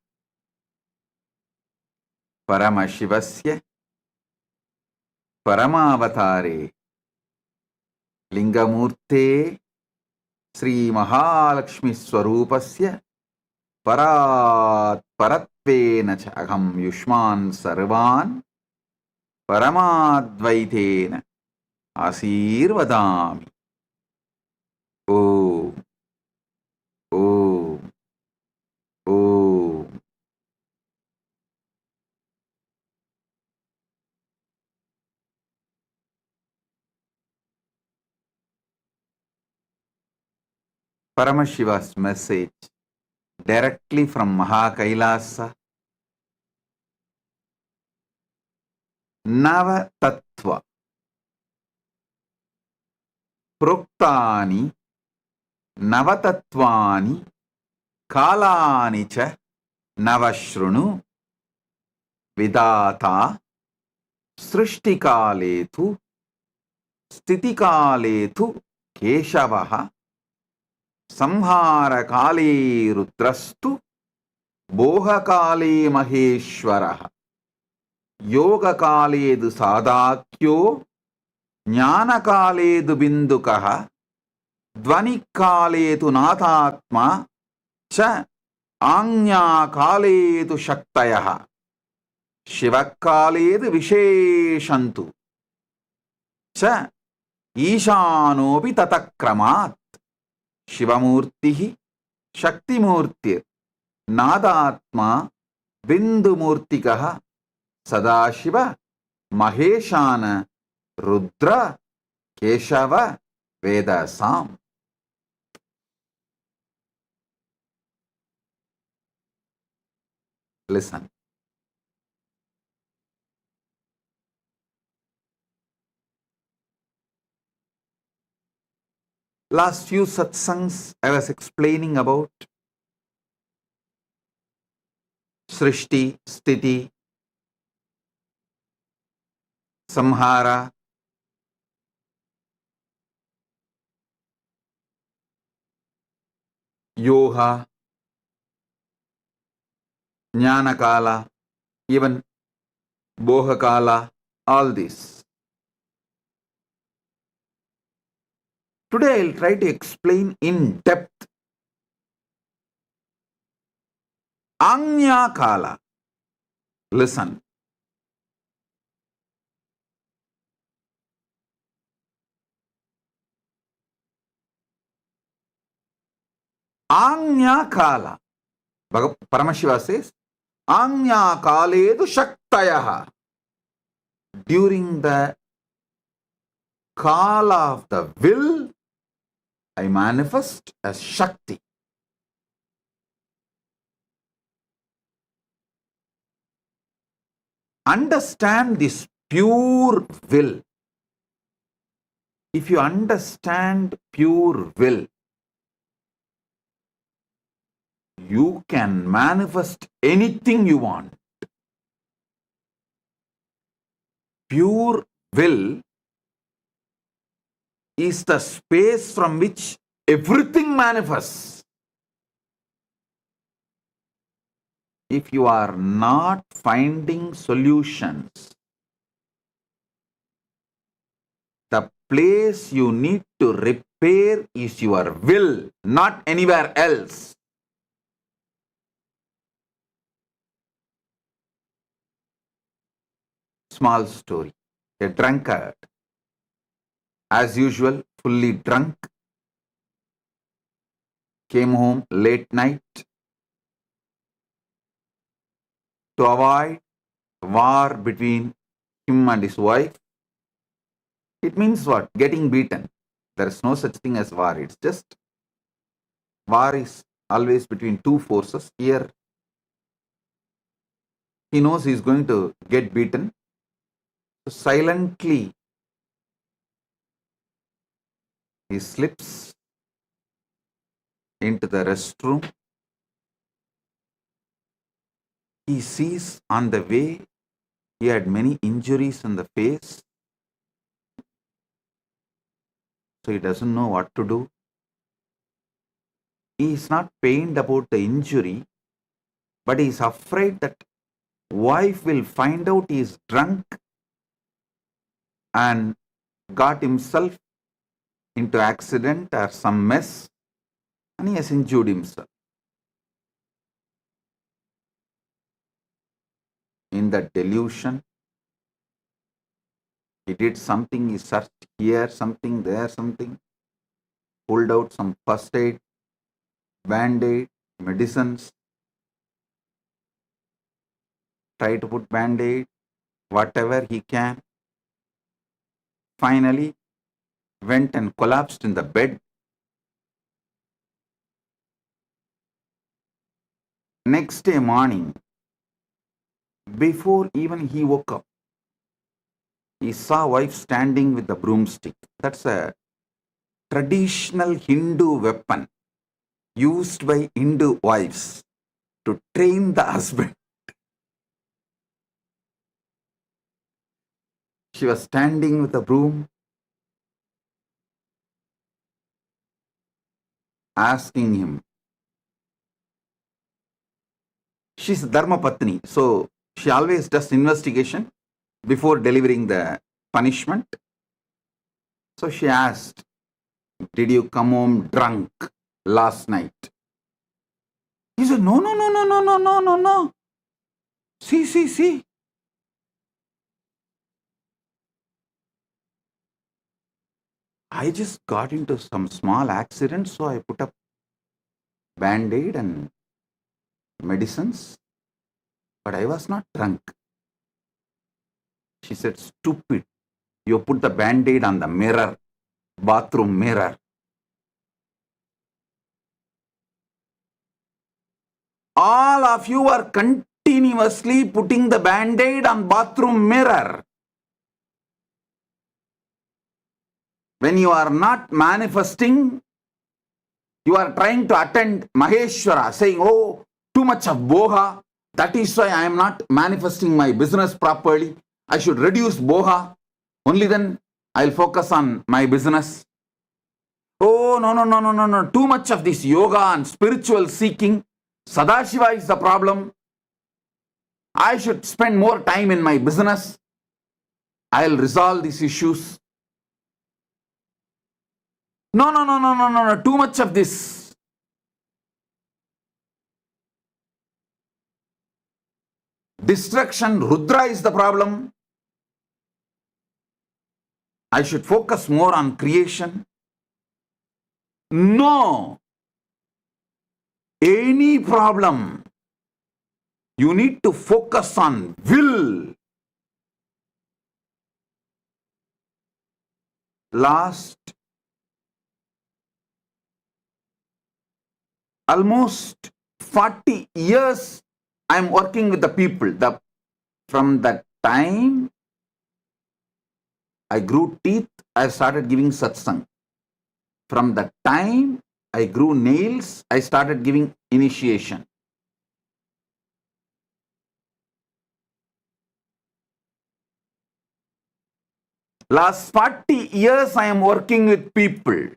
Paramashivasya Paramavatare Lingamurte Sri Mahalakshmi Swarupasya Parat Paratvena Chagam Yushman Sarvan Paramadvaitena Asirvadami. Om. Om. Om. Paramashiva's message directly from KAILASA. Nava Tattva Proktani Navatatvani Kalani cha Navashrunu Vidata Srishtikaletu Stitikaletu Keshavaha Samharakale Rudrastu Bohakale Maheshwaraha Yogakaledu Sadakyo Jnanakaledu Bindukaha Dvanikaledu Nathatma Cha Anyakaledu Shaktayaha Shivakaledu Visheshantu Cha Ishanopi Tatakramat Shivamurtihi Shaktimurtir Nadatma Bindumurtikaha Sadashiva Maheshana Rudra Keshava Vedasam. Listen. Last few satsangs I was explaining about Srishti, Sthiti, Samhara, Yoha, Jnanakala, even Bohakala, all this. Today I'll try to explain in depth Anyakala. Listen. Anyakala. Paramashiva says, Anyakaledu Shaktayaha. During the kala of the will, I manifest as Shakti. Understand this pure will. If you understand pure will, you can manifest anything you want. Pure will is the space from which everything manifests. If you are not finding solutions, the place you need to repair is your will, not anywhere else. Small story. A drunkard, as usual, fully drunk, came home late night to avoid war between him and his wife. It means what? Getting beaten. There is no such thing as war. It's just war is always between two forces. Here, he knows he is going to get beaten. So silently, he slips into the restroom. He sees on the way he had many injuries in the face. So he doesn't know what to do. He is not pained about the injury, but he is afraid that wife will find out he is drunk and got himself into accident or some mess, and he has injured himself. In that delusion, he did something, he searched here, something, there, something, pulled out some first aid, band-aid, medicines, tried to put band-aid, whatever he can. Finally, went and collapsed in the bed. Next day morning, before even he woke up, he saw wife standing with the broomstick. That's a traditional Hindu weapon used by Hindu wives to train the husband. She was standing with a broom, asking him. She's Dharma Patni, so she always does investigation before delivering the punishment. So she asked, "Did you come home drunk last night?" He said, "No, no, no, no, no, no, no, no, no. See. I just got into some small accident, so I put up band-aid and medicines, but I was not drunk." She said, "Stupid. You put the band-aid on the mirror, bathroom mirror." All of you are continuously putting the band-aid on bathroom mirror. When you are not manifesting, you are trying to attend Maheshwara, saying, "Oh, too much of boha. That is why I am not manifesting my business properly. I should reduce boha. Only then I'll focus on my business." Oh, no. Too much of this yoga and spiritual seeking. Sadashiva is the problem. I should spend more time in my business. I'll resolve these issues. No. Too much of this. Destruction, Rudra is the problem. I should focus more on creation. No. Any problem, you need to focus on will. Last almost 40 years, I am working with the people. From that time, I grew teeth, I started giving satsang. From that time, I grew nails, I started giving initiation. Last 40 years, I am working with people.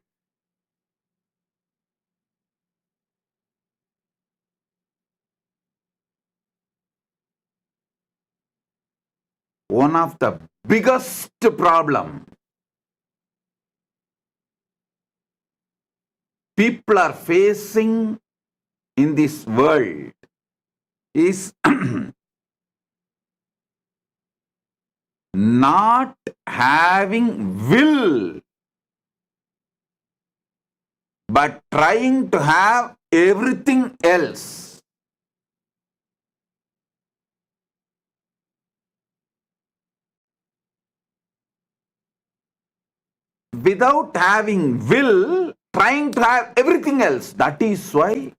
One of the biggest problem people are facing in this world is not having will, but trying to have everything else. Without having will, trying to have everything else. That is why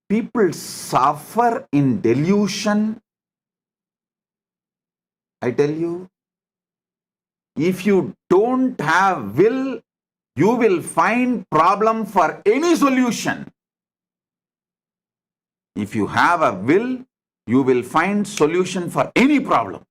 people suffer in delusion. I tell you, if you don't have will, you will find problem for any solution. If you have a will, you will find solution for any problem.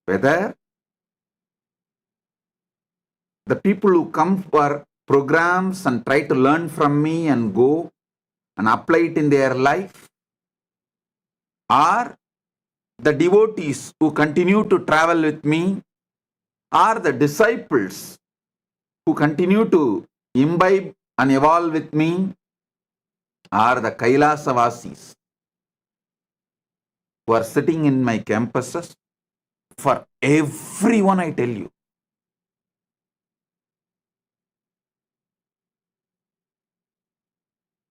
Whether the people who come for programs and try to learn from me and go and apply it in their life, or the devotees who continue to travel with me, or the disciples who continue to imbibe and evolve with me, or the KAILASA Vasis who are sitting in my campuses, for everyone I tell you,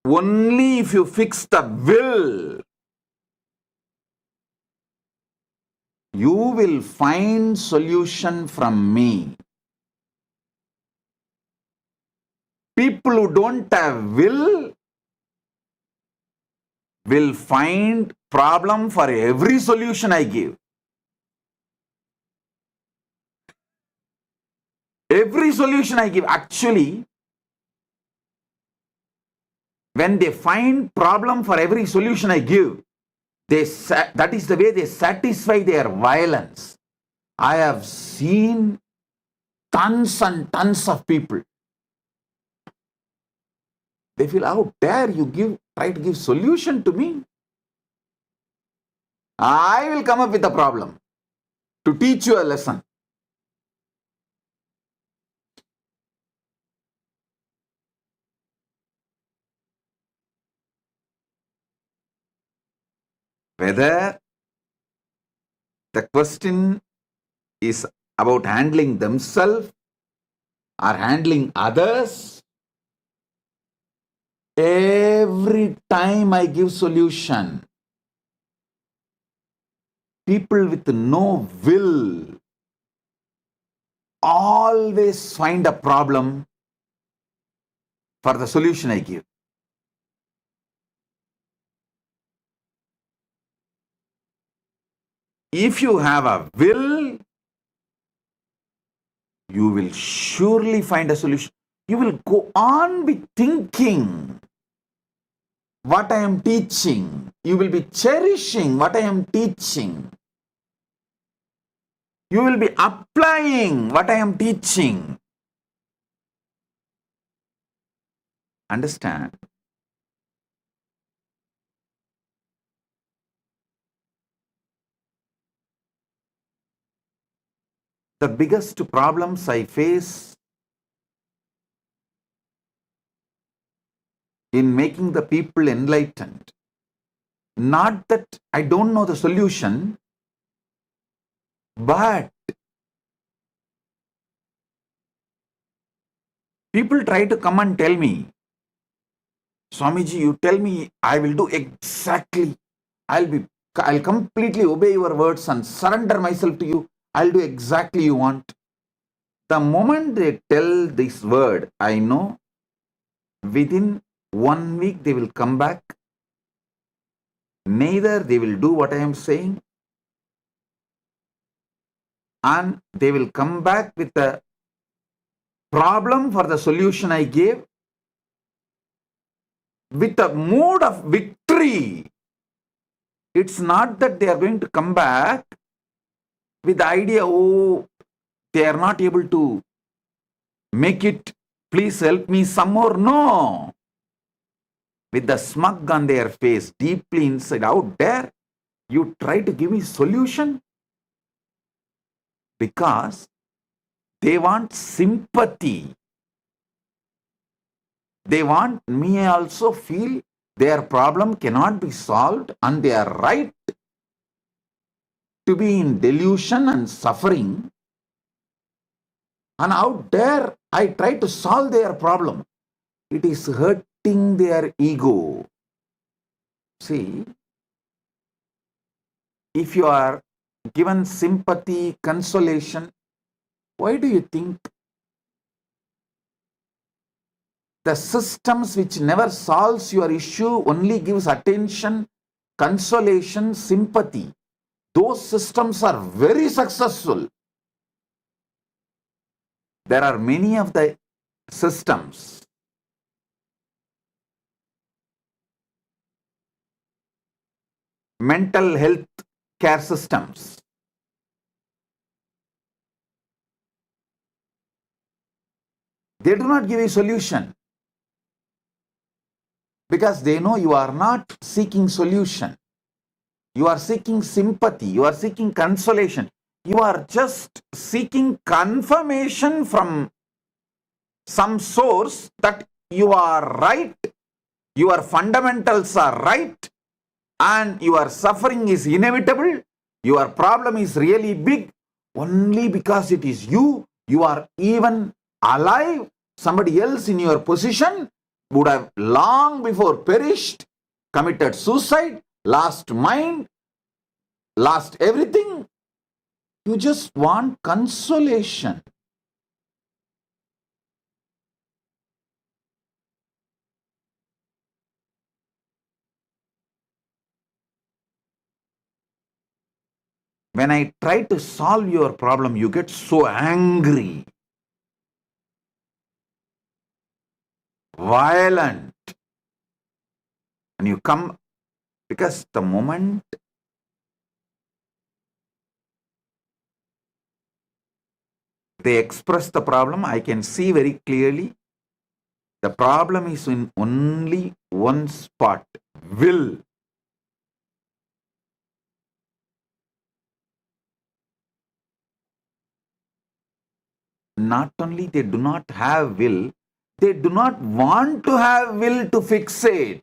Only if you fix the will, you will find solution from me. People who don't have will find problem for every solution I give. Every solution I give, actually, when they find problem for every solution I give, that is the way they satisfy their violence. I have seen tons and tons of people. They feel, how dare you try to give solution to me? I will come up with a problem to teach you a lesson. Whether the question is about handling themselves or handling others, every time I give solution, people with no will always find a problem for the solution I give. If you have a will, you will surely find a solution. You will go on with thinking what I am teaching. You will be cherishing what I am teaching. You will be applying what I am teaching. Understand? The biggest problems I face in making the people enlightened, not that I don't know the solution, but people try to come and tell me, Swamiji, you tell me, I will do exactly. I'll completely obey your words and surrender myself to you. I'll do exactly you want. The moment they tell this word, I know within 1 week they will come back. Neither they will do what I am saying, and they will come back with a problem for the solution I gave with a mood of victory. It's not that they are going to come back with the idea, oh, they are not able to make it, please help me some more. No. With the smug on their face, deeply inside, how dare you try to give me solution? Because they want sympathy. They want me also feel their problem cannot be solved and they are right to be in delusion and suffering. And how dare I try to solve their problem? It is hurting their ego. See, if you are given sympathy, consolation, why do you think the systems which never solves your issue only gives attention, consolation, sympathy? Those systems are very successful. There are many of the systems mental health care systems. They do not give a solution because they know you are not seeking solution. You are seeking sympathy. You are seeking consolation. You are just seeking confirmation from some source that you are right, your fundamentals are right, and your suffering is inevitable, your problem is really big, only because it is you are even alive, somebody else in your position, would have long before perished, committed suicide, lost mind, lost everything. You just want consolation. When I try to solve your problem, you get so angry, violent, and you come, because the moment they express the problem, I can see very clearly the problem is in only one spot: will. Not only they do not have will, they do not want to have will to fix it.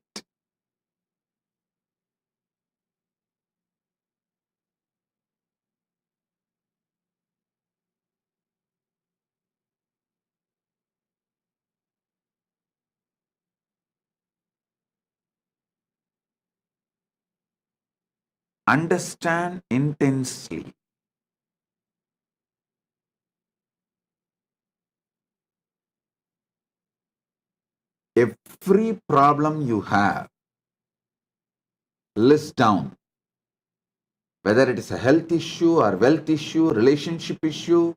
Understand intensely. Every problem you have, list down. Whether it is a health issue or wealth issue, relationship issue,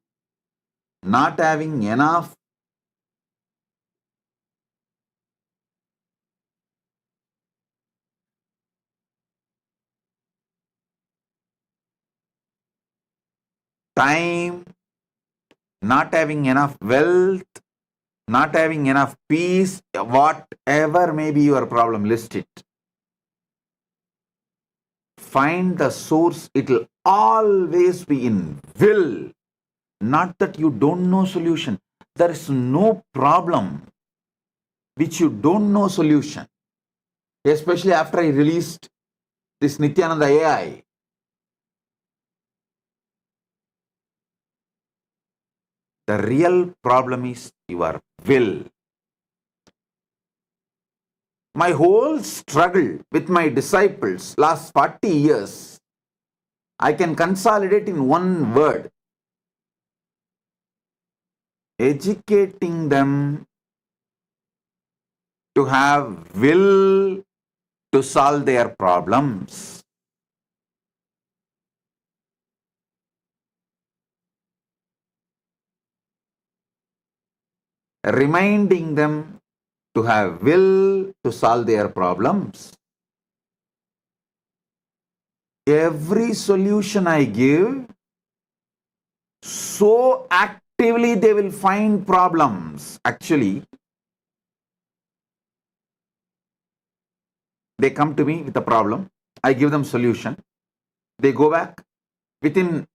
not having enough time, not having enough wealth, not having enough peace, whatever may be your problem, list it. Find the source. It will always be in will. Not that you don't know solution. There is no problem which you don't know solution. Especially after I released this Nithyananda AI. The real problem is your will. My whole struggle with my disciples last 40 years, I can consolidate in one word: educating them to have will to solve their problems. Reminding them to have will to solve their problems. Every solution I give, so actively they will find problems. Actually, they come to me with a problem, I give them solution, they go back within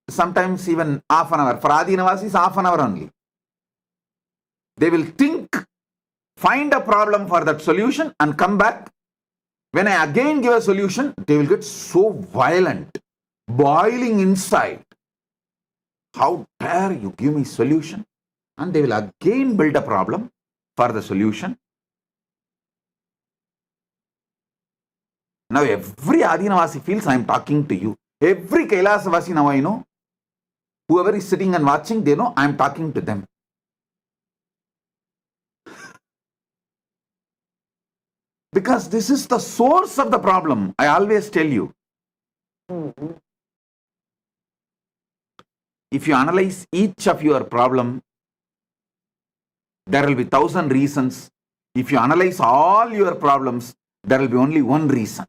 sometimes even half an hour. For Adi Navas is half an hour only. They will think, find a problem for that solution and come back. When I again give a solution, they will get so violent, boiling inside. How dare you give me solution? And they will again build a problem for the solution. Now every Adinavasi feels I am talking to you. Every Kailasavasi now I know, whoever is sitting and watching, they know I am talking to them. Because this is the source of the problem. I always tell you. If you analyze each of your problem, there will be 1,000 reasons. If you analyze all your problems, there will be only one reason.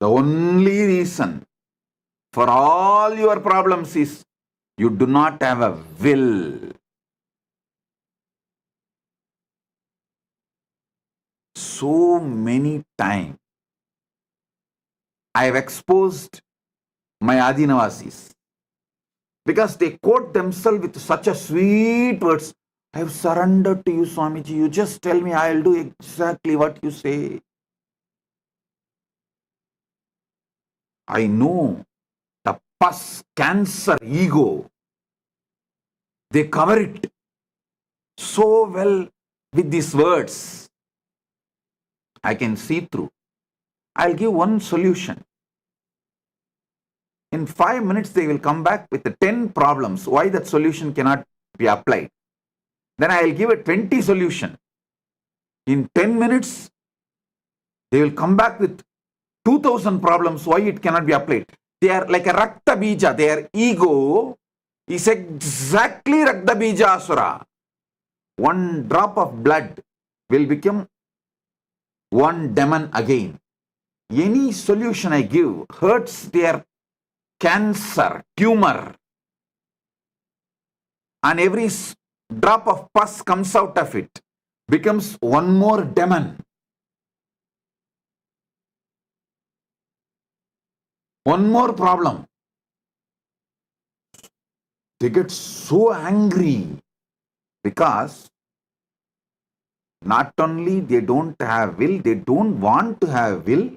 The only reason for all your problems is you do not have a will. So many times I have exposed my Adinavasis because they quote themselves with such a sweet words. I have surrendered to you, Swamiji. You just tell me, I will do exactly what you say. I know the pus cancer ego They cover it so well with these words. I can see through. I'll give one solution. In 5 minutes, they will come back with the 10 problems why that solution cannot be applied. Then I'll give a 20 solution. In 10 minutes, they will come back with 2000 problems why it cannot be applied. They are like a Rakta Bija. Their ego is exactly Rakta Bija Asura. One drop of blood will become one demon again. Any solution I give hurts their cancer, tumor. And every drop of pus comes out of it, becomes one more demon. One more problem. They get so angry because not only they don't have will, they don't want to have will.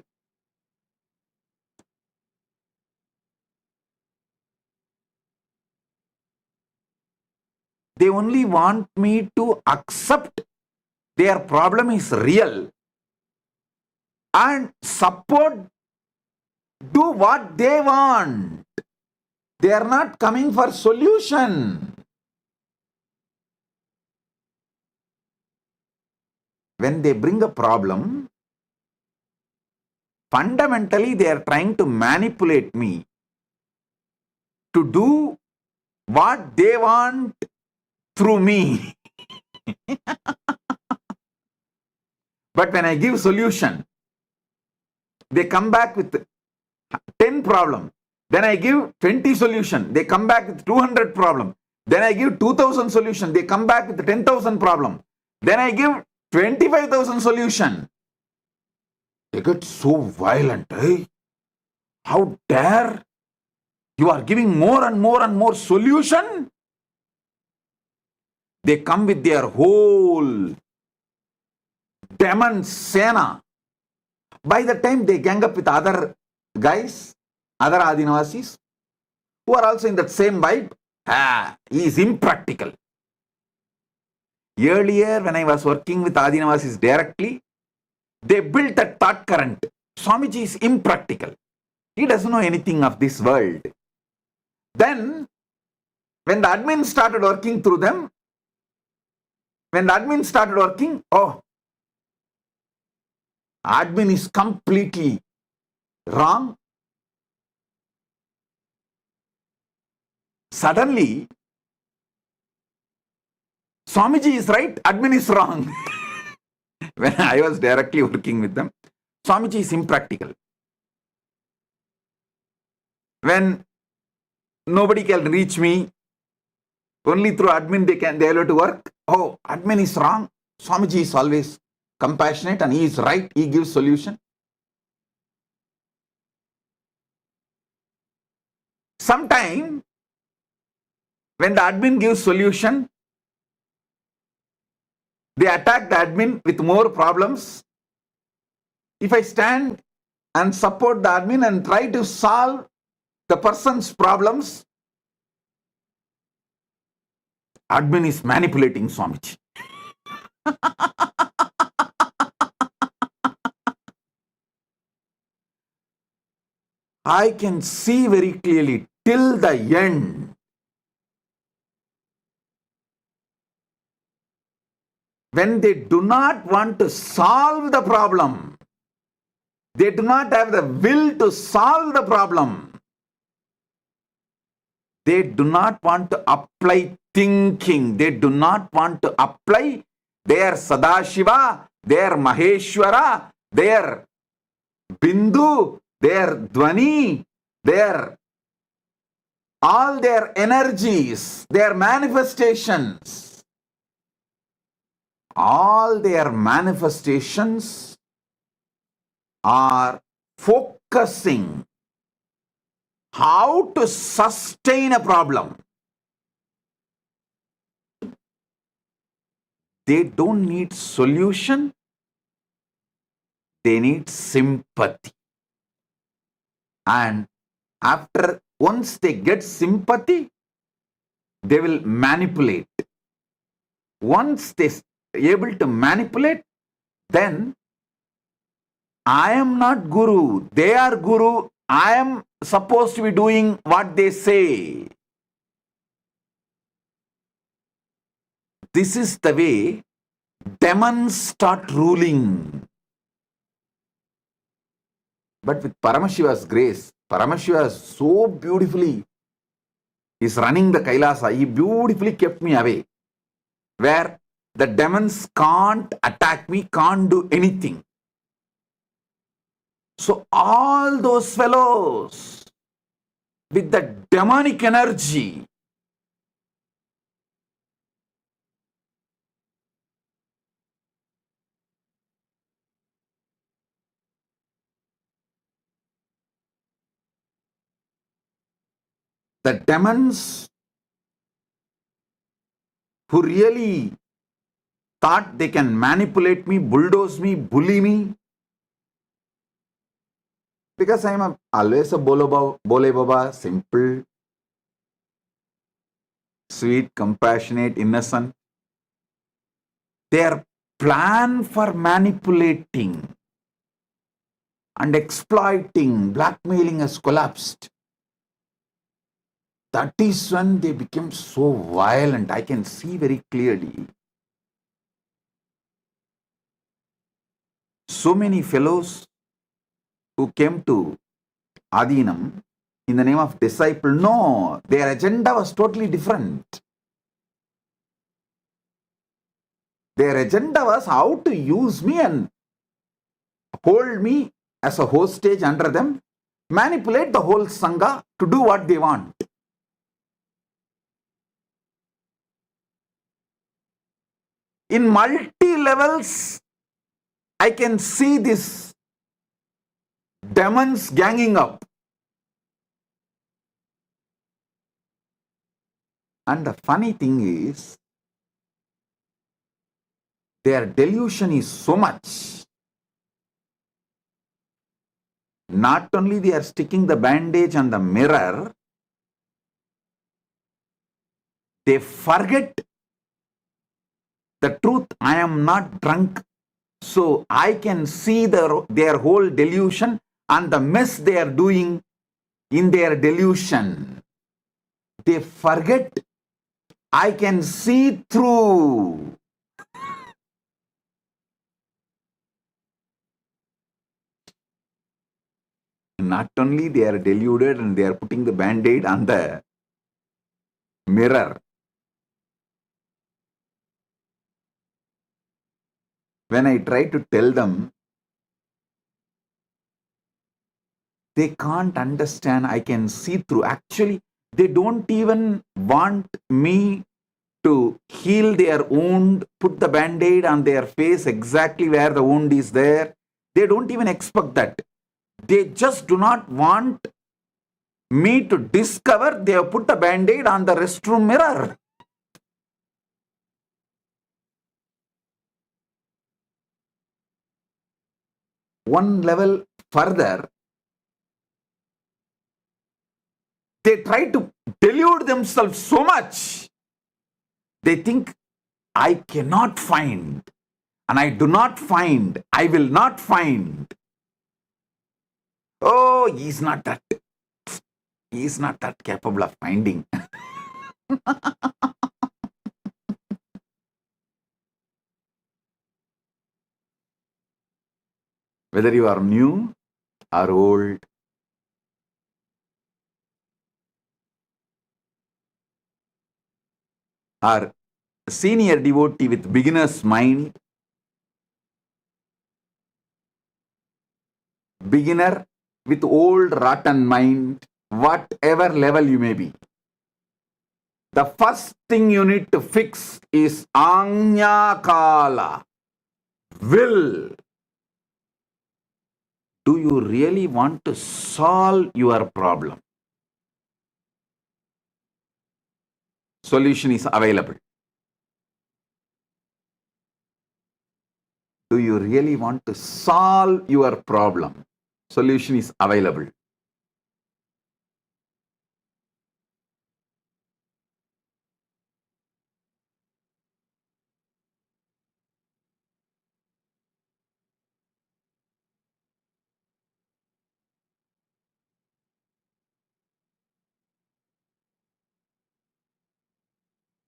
They only want me to accept their problem is real and support, do what they want. They are not coming for solution. When they bring a problem, fundamentally they are trying to manipulate me to do what they want through me. But when I give solution, they come back with 10 problem. Then I give 20 solution. They come back with 200 problem. Then I give 2000 solution. They come back with 10,000 problem. Then I give 25,000 solution. They get so violent. Eh? How dare you are giving more and more and more solution? They come with their whole demon sena. By the time they gang up with other guys, other Adinavasis, who are also in that same vibe, he is impractical. Earlier, when I was working with Adinavasis directly, they built a thought current. Swamiji is impractical. He doesn't know anything of this world. Then, when the admin started working through them, admin is completely wrong. Suddenly, Swamiji is right, admin is wrong. When I was directly working with them, Swamiji is impractical. When nobody can reach me, only through admin they are able to work. Oh, admin is wrong. Swamiji is always compassionate and he is right. He gives solution. Sometime, when the admin gives solution, they attack the admin with more problems. If I stand and support the admin and try to solve the person's problems, admin is manipulating Swamiji. I can see very clearly till the end. When they do not want to solve the problem, they do not have the will to solve the problem. They do not want to apply thinking. They do not want to apply their Sadashiva, their Maheshwara, their Bindu, their Dwani, their all their energies, their manifestations. All their manifestations are focusing how to sustain a problem. They don't need solution. They need sympathy. And once they get sympathy, They will manipulate. Once they able to manipulate, then I am not guru. They are guru. I am supposed to be doing what they say. This is the way demons start ruling. But with Paramashiva's grace, Paramashiva so beautifully is running the Kailasa. He beautifully kept me away, where the demons can't attack me, can't do anything. So all those fellows with the demonic energy, the demons who really thought they can manipulate me, bulldoze me, bully me, because I am always a bole baba, simple, sweet, compassionate, innocent. Their plan for manipulating and exploiting, blackmailing has collapsed. That is when they became so violent. I can see very clearly. So many fellows who came to Adinam in the name of disciple, no, their agenda was totally different. Their agenda was how to use me and hold me as a hostage under them, manipulate the whole Sangha to do what they want. In multi-levels, I can see this demons ganging up. And the funny thing is, their delusion is so much. Not only they are sticking the bandage on the mirror, they forget the truth. I am not drunk. So I can see their whole delusion and the mess they are doing in their delusion. They forget I can see through. Not only they are deluded and they are putting the band-aid on the mirror. When I try to tell them, they can't understand. I can see through. Actually, they don't even want me to heal their wound, put the band-aid on their face exactly where the wound is there. They don't even expect that. They just do not want me to discover they have put the band-aid on the restroom mirror. One level further, they try to delude themselves so much. They think, I cannot find, and I do not find, I will not find. Oh, he is not that capable of finding. Whether you are new or old, or senior devotee with beginner's mind, beginner with old rotten mind, whatever level you may be, the first thing you need to fix is Anya Kala, will. Do you really want to solve your problem? Solution is available. Do you really want to solve your problem? Solution is available.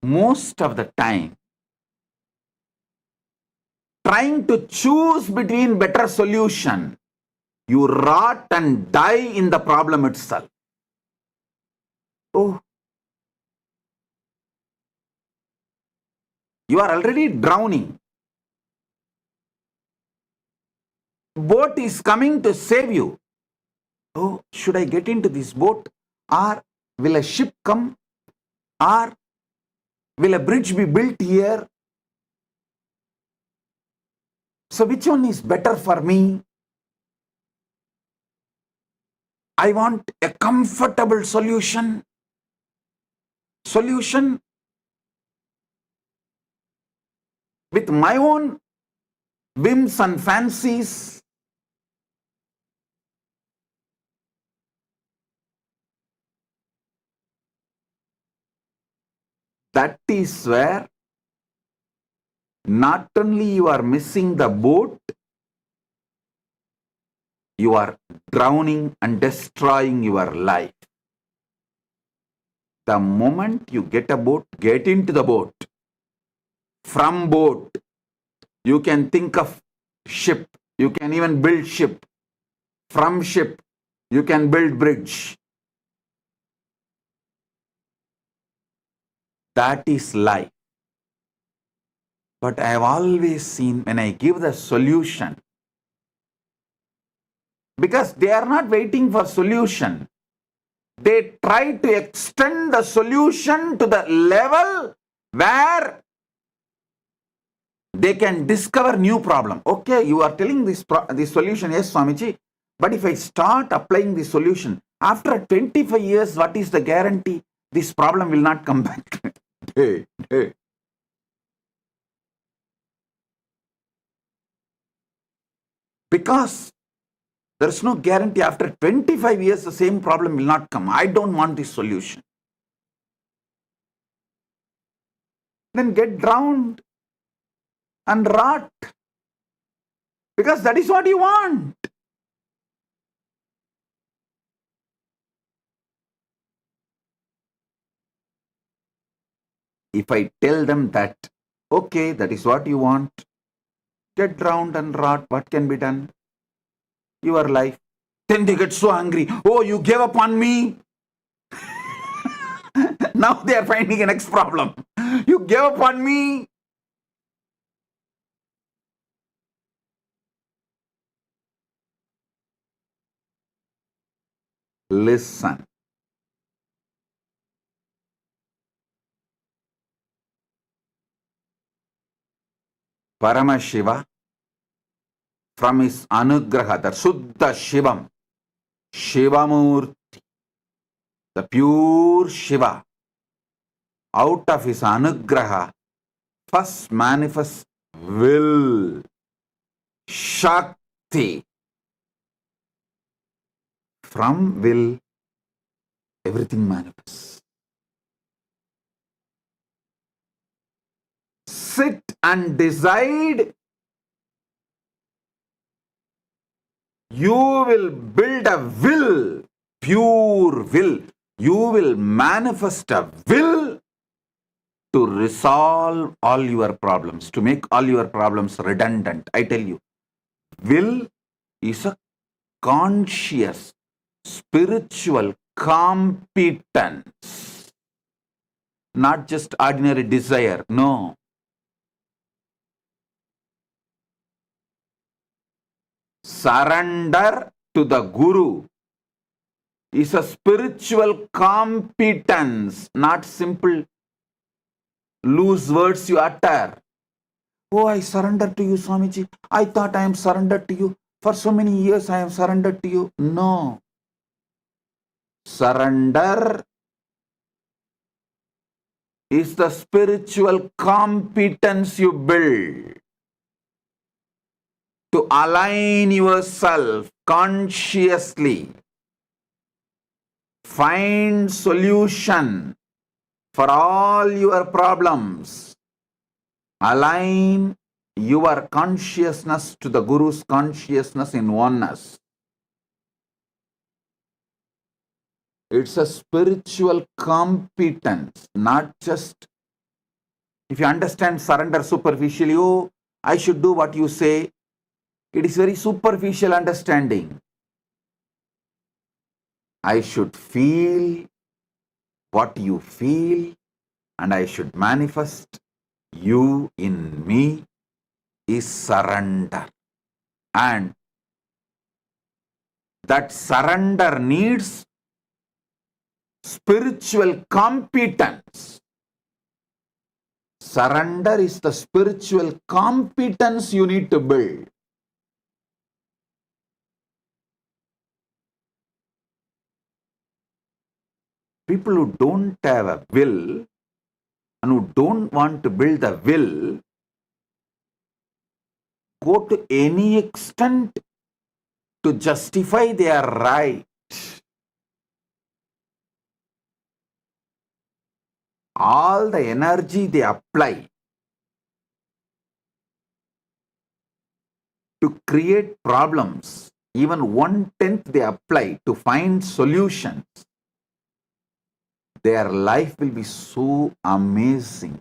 most of the time, trying to choose between better solution, you rot and die in the problem itself. Oh, you are already drowning. Boat is coming to save you. Oh, should I get into this boat? Or will a ship come? Or will a bridge be built here? So which one is better for me? I want a comfortable solution. Solution with my own whims and fancies. That is where not only you are missing the boat, you are drowning and destroying your life. The moment you get a boat, get into the boat. From boat, you can think of ship. You can even build ship. From ship, you can build bridge. That is life. But I have always seen when I give the solution, because they are not waiting for solution. They try to extend the solution to the level where they can discover new problem. Okay, you are telling this solution, yes, Swamiji, but if I start applying the solution, after 25 years, what is the guarantee this problem will not come back? Hey. Because there is no guarantee after 25 years the same problem will not come. I don't want this solution. Then get drowned and rot. Because that is what you want. If I tell them that, okay, that is what you want, get drowned and rot, what can be done? Your life. Then they get so angry. Oh, you gave up on me. Now they are finding a next problem. You gave up on me. Listen. Paramashiva, from his anugraha, the Suddha Shivam, Shivamurti, the pure Shiva, out of his anugraha, first manifests will, Shakti. From will, everything manifests. Sit and decide. You will build a will, pure will. You will manifest a will to resolve all your problems, to make all your problems redundant. I tell you, will is a conscious, spiritual competence, not just ordinary desire. No. Surrender to the Guru is a spiritual competence, not simple loose words you utter. Oh, I surrender to you, Swamiji. I thought I am surrendered to you. For so many years I am surrendered to you. No. Surrender is the spiritual competence you build to align yourself consciously. Find solution for all your problems. Align your consciousness to the Guru's consciousness in oneness. It's a spiritual competence, not just If you understand surrender superficially, oh, I should do what you say, it is very superficial understanding. I should feel what you feel, and I should manifest you in me is surrender. And that surrender needs spiritual competence. Surrender is the spiritual competence you need to build. People who don't have a will and who don't want to build the will go to any extent to justify their right. All the energy they apply to create problems, even 1/10 they apply to find solutions, their life will be so amazing.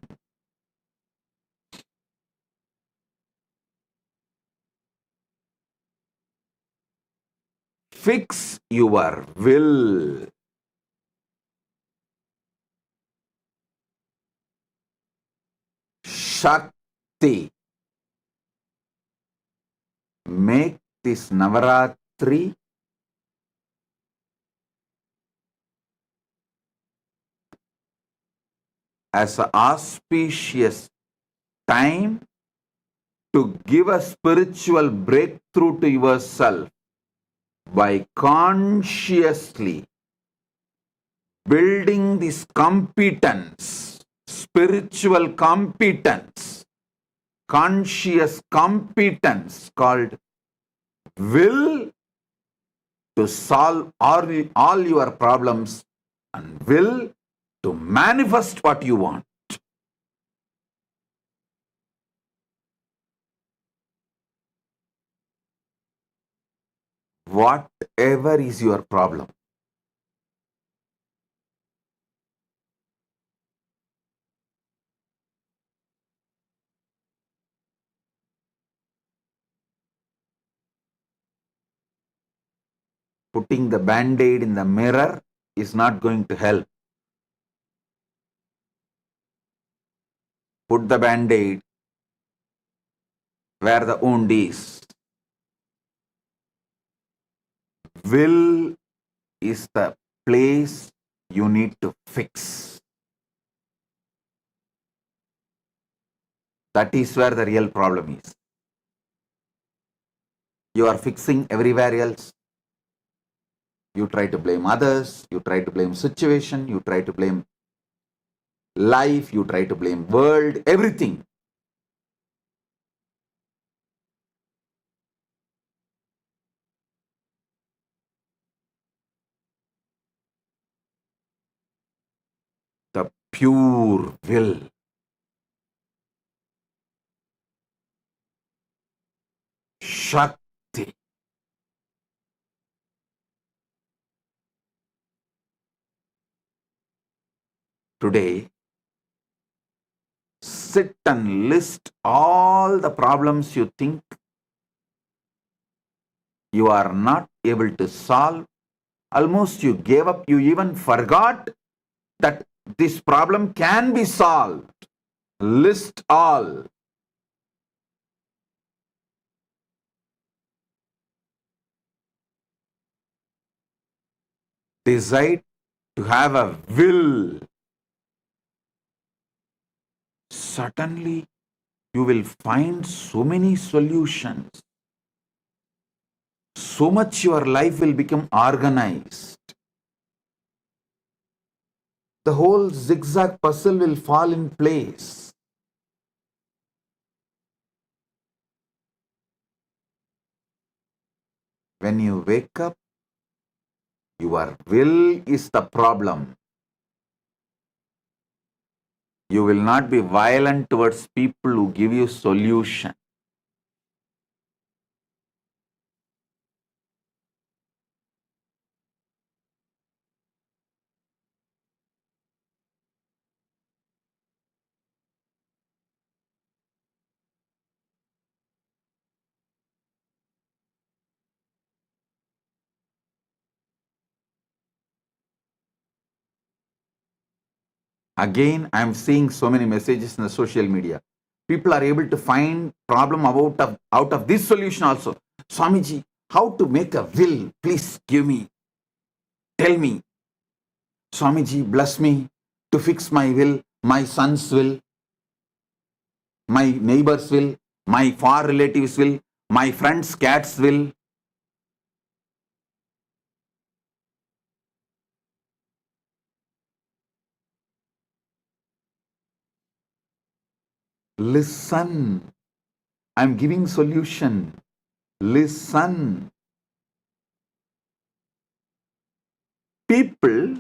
Fix your will. Shakti. Make this Navaratri as an auspicious time to give a spiritual breakthrough to yourself by consciously building this competence, spiritual competence, conscious competence called will to solve all your problems and will to manifest what you want. Whatever is your problem, putting the band-aid in the mirror is not going to help. Put the band-aid where the wound is. Will is the place you need to fix. That is where the real problem is. You are fixing everywhere else. You try to blame others, you try to blame situation, you try to blame life, you try to blame world, everything. The pure will. Shakti. Today, sit and list all the problems you think you are not able to solve. Almost you gave up, you even forgot that this problem can be solved. List all. Decide to have a will. Suddenly, you will find so many solutions. So much your life will become organized. The whole zigzag puzzle will fall in place. When you wake up, your will is the problem. You will not be violent towards people who give you solution. Again, I am seeing so many messages in the social media. People are able to find problem out of this solution also. Swamiji, how to make a will? Please give me. Tell me. Swamiji, bless me to fix my will, my son's will, my neighbor's will, my far relatives' will, my friend's cat's will. Listen. I'm giving solution. Listen. People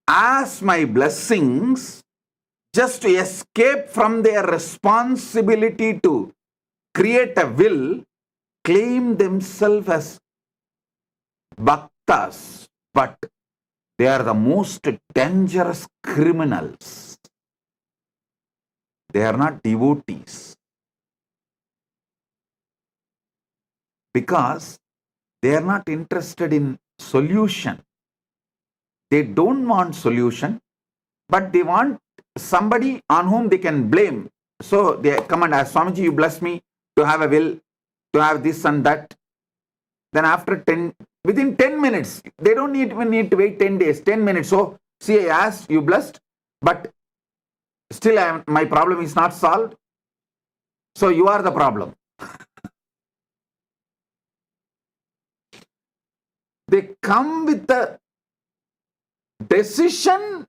ask my blessings just to escape from their responsibility to create a will, claim themselves as bhaktas, but they are the most dangerous criminals. They are not devotees. Because they are not interested in solution. They don't want solution, but they want somebody on whom they can blame. So they come and ask, Swamiji, you bless me to have a will, to have this and that. Then within 10 minutes, they don't even need to wait 10 days, 10 minutes. So, see, I asked, you blessed, but still my problem is not solved. So you are the problem. They come with the decision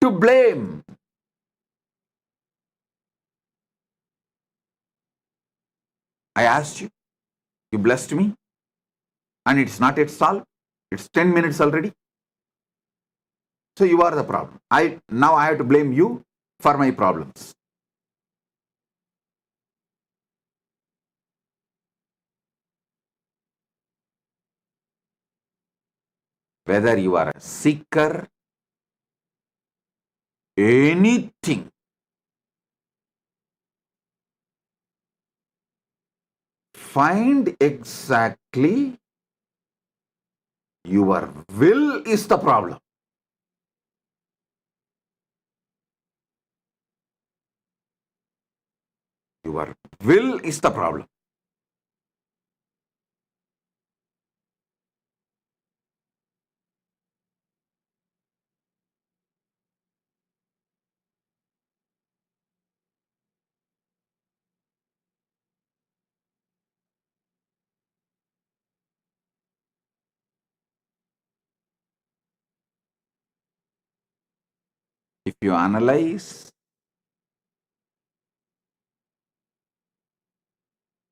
to blame. I asked you, you blessed me, and it's not yet solved. It's 10 minutes already. So you are the problem. Now I have to blame you for my problems. Whether you are a seeker, anything, find exactly your will is the problem. Your will is the problem. If you analyze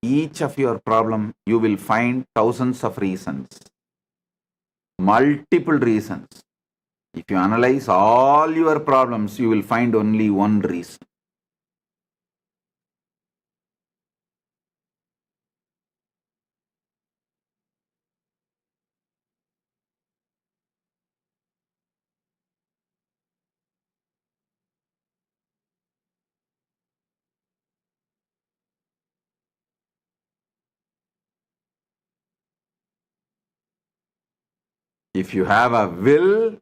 each of your problem, you will find thousands of reasons, multiple reasons. If you analyze all your problems, you will find only one reason. If you have a will,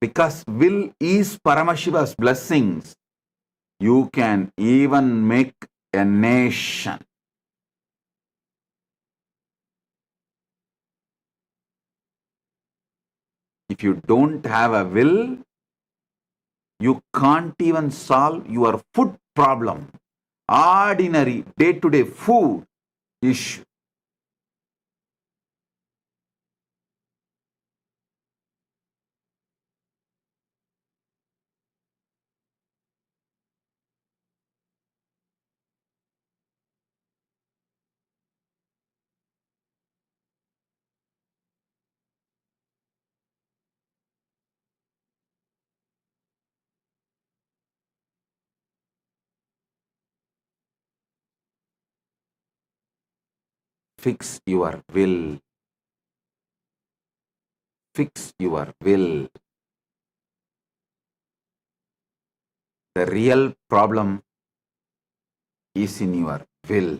because will is Paramashiva's blessings, you can even make a nation. If you don't have a will, you can't even solve your food problem, ordinary day-to-day food issue. Fix your will. Fix your will. The real problem is in your will.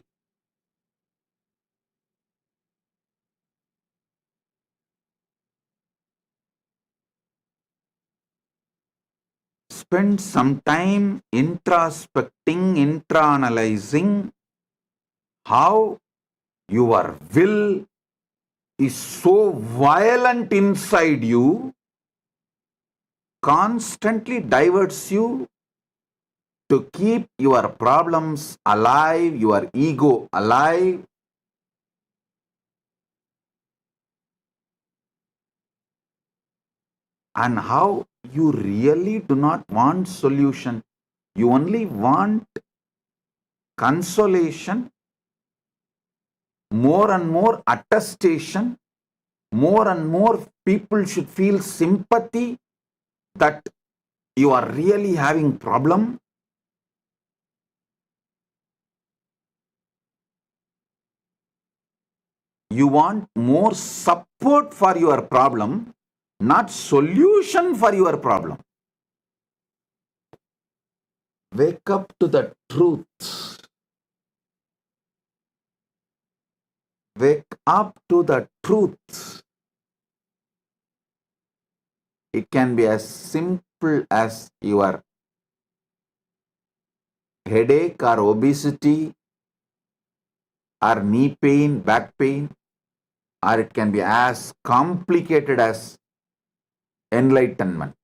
Spend some time introspecting, intra-analyzing how your will is so violent inside you, constantly diverts you to keep your problems alive, your ego alive, and how you really do not want solution. You only want consolation, more and more attestation, more and more people should feel sympathy that you are really having problem. You want more support for your problem, not solution for your problem. Wake up to the truth. Wake up to the truth. It can be as simple as your headache or obesity or knee pain, back pain, or it can be as complicated as enlightenment.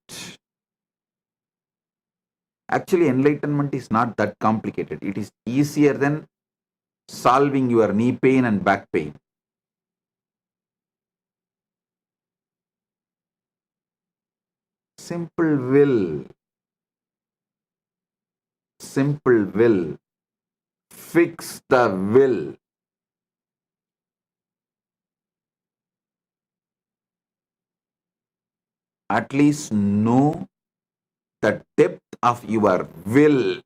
Actually, enlightenment is not that complicated. It is easier than solving your knee pain and back pain. Simple will. Simple will. Fix the will. At least know the depth of your will.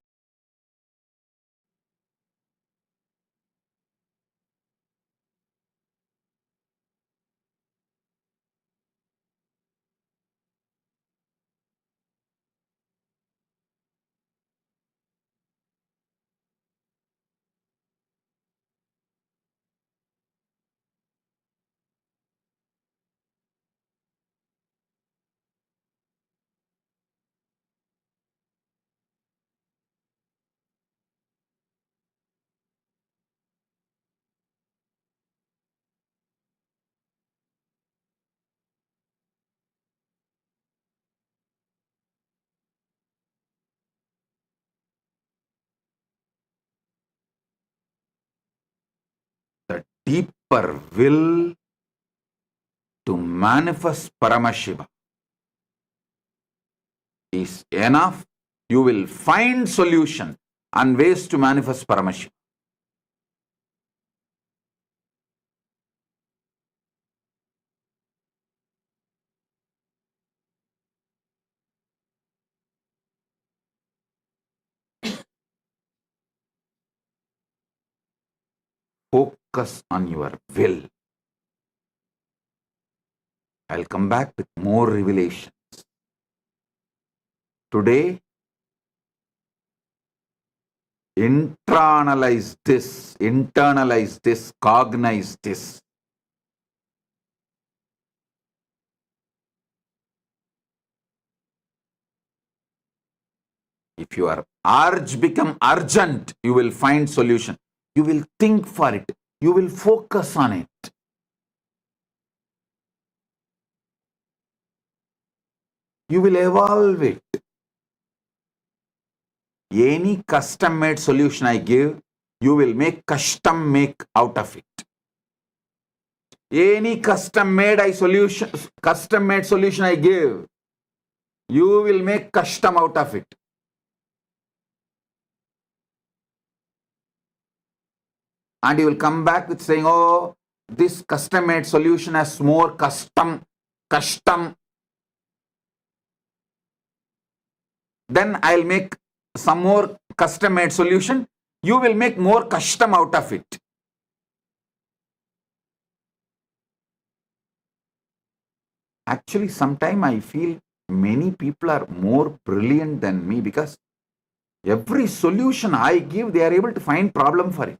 The deeper will to manifest Paramashiva is enough. You will find solution and ways to manifest Paramashiva. Focus on your will. I'll come back with more revelations. Today, internalize this, cognize this. If your urge become urgent, you will find solution. You will think for it. You will focus on it. You will evolve it. Any custom-made solution I give, you will make custom make out of it. Any custom-made solution I give, you will make custom out of it. And you will come back with saying, oh, this custom-made solution has more custom. Then I'll make some more custom-made solution. You will make more custom out of it. Actually, sometimes I feel many people are more brilliant than me because Every solution I give, they are able to find problem for it.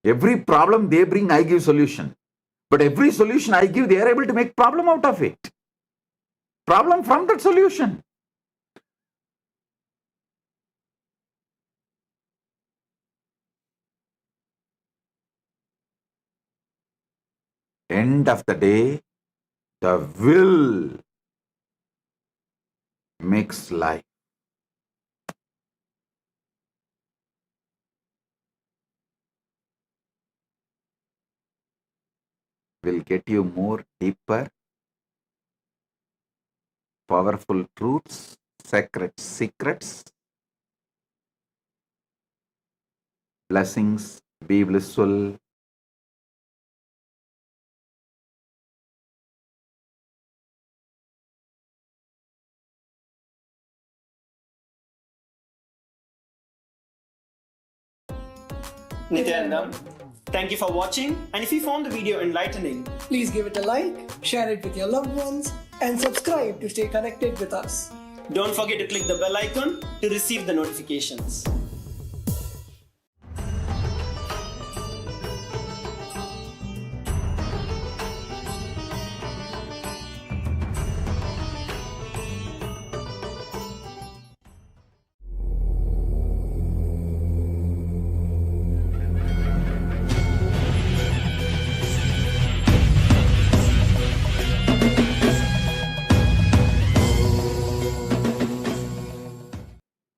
Every problem they bring, I give solution. But every solution I give, they are able to make problem out of it. Problem from that solution. End of the day, the will makes life. Will get you more deeper, powerful truths, sacred secrets. Blessings, be blissful. Nithyananda, thank you for watching, and if you found the video enlightening, Please give it a like, share it with your loved ones, and subscribe to stay connected with us. don't forget to click the bell icon to receive the notifications.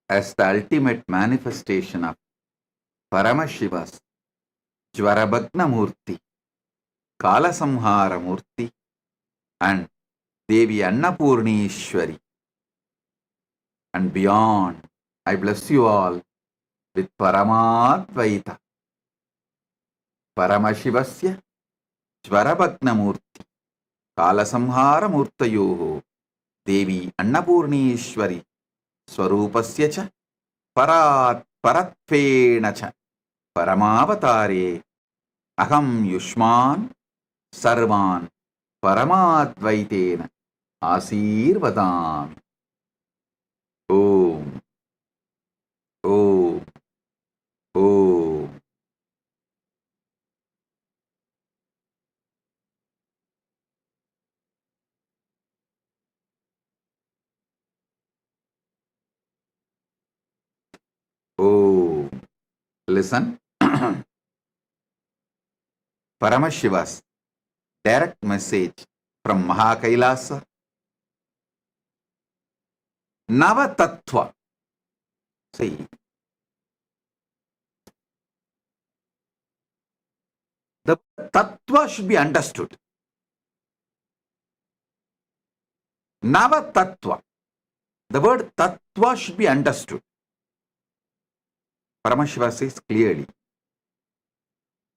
As the ultimate manifestation of Paramashiva's Jvarabhagna Murti, Kalasamhara Murti, and Devi Annapurnishwari, and beyond, I bless you all with Paramadvaita. Paramashivasya Jvarabhagna Murti, Kalasamhara Murtayoho, Devi Annapurnishwari, Swarupasya cha parattvena cha paramavatare aham yushman sarvan paramadvaitena asirvadami. Om. Om. Om. Om. Listen. Paramashiva's direct message from KAILASA. Navatattva. See, the tattva should be understood. Navatattva. The word tattva should be understood. Paramashiva says clearly,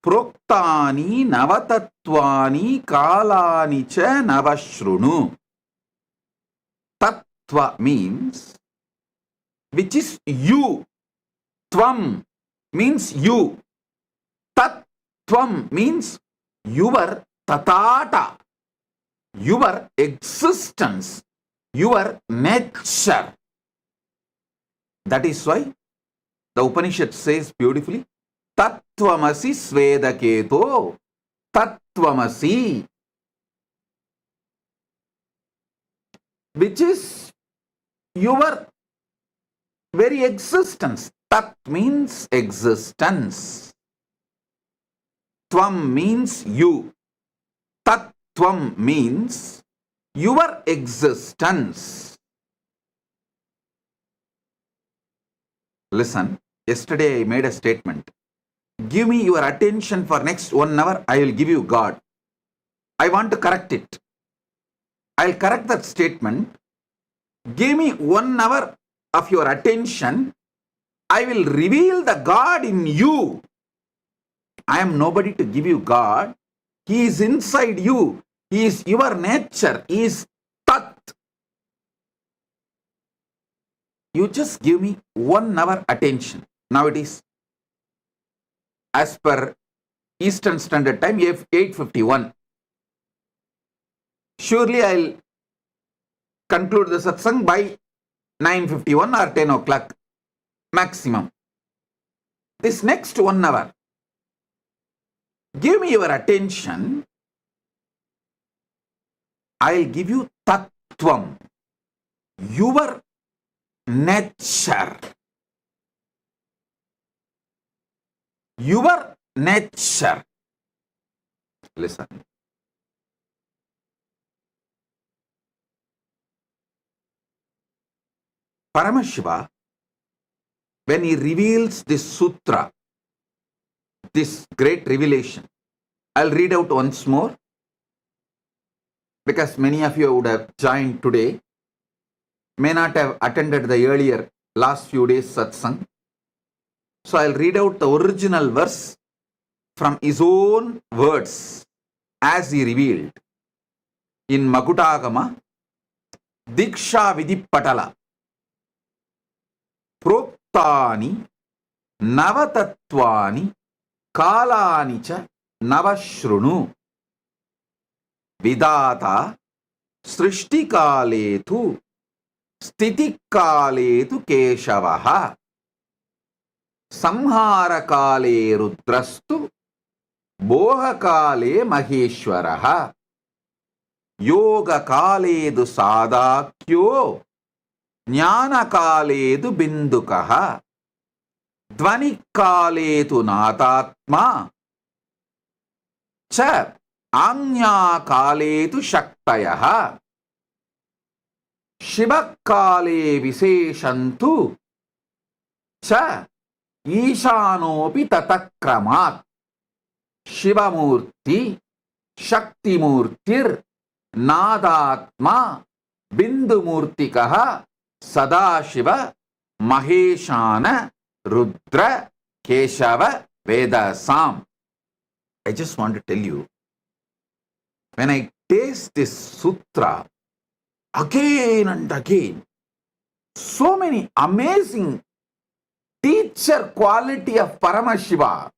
Proktani navatatvani kalani cha navashrunu. Tattva means which is you. Tvam means you. Tattvam means your tatata, your existence, your nature. That is why the Upanishad says beautifully, Tattvamasi Svedaketo, Tattvamasi, which is your very existence. Tat means existence. Tvam means you. Tattvam means your existence. Listen, yesterday I made a statement. Give me your attention for next 1 hour, I will give you God. I want to correct it. I'll correct that statement. Give me 1 hour of your attention, I will reveal the God in you. I am nobody to give you God. He is inside you. He is your nature. He is Tat. You just give me 1 hour attention. Now it is, as per Eastern Standard Time, 8:51. Surely I'll conclude the satsang by 9:51 or 10 o'clock maximum. This next 1 hour, give me your attention. I'll give you tattvam, your nature. Your nature. Listen. Paramashiva, when he reveals this sutra, this great revelation, I'll read out once more because many of you would have joined today, may not have attended the earlier last few days satsang. So I'll read out the original verse from his own words as he revealed in Makutagama, Diksha Vidipatala, Proktani, Navatatvani, Kalani cha Navashrunu, Vidata, Srishtikaletu, Stitikaletu Keshavaha, Samharakale Rudrastu, Bohakale Maheshwaraha, Yoga Kaledu Sadakyo, Jnana Kaledu Bindukaha, Dvani Kaledu Natatma, Cha Anya Kaledu Shaktayaha, Shivakale Viseshantu, Cha Ishanopi Tatakramat, Shivamurti, Shaktimurtir, Nadatma, Bindumurtikaha, Sadashiva, Maheshana, Rudra, Keshava, Vedasam. I just want to tell you, when I taste this sutra again and again, so many amazing teacher quality of Paramashiva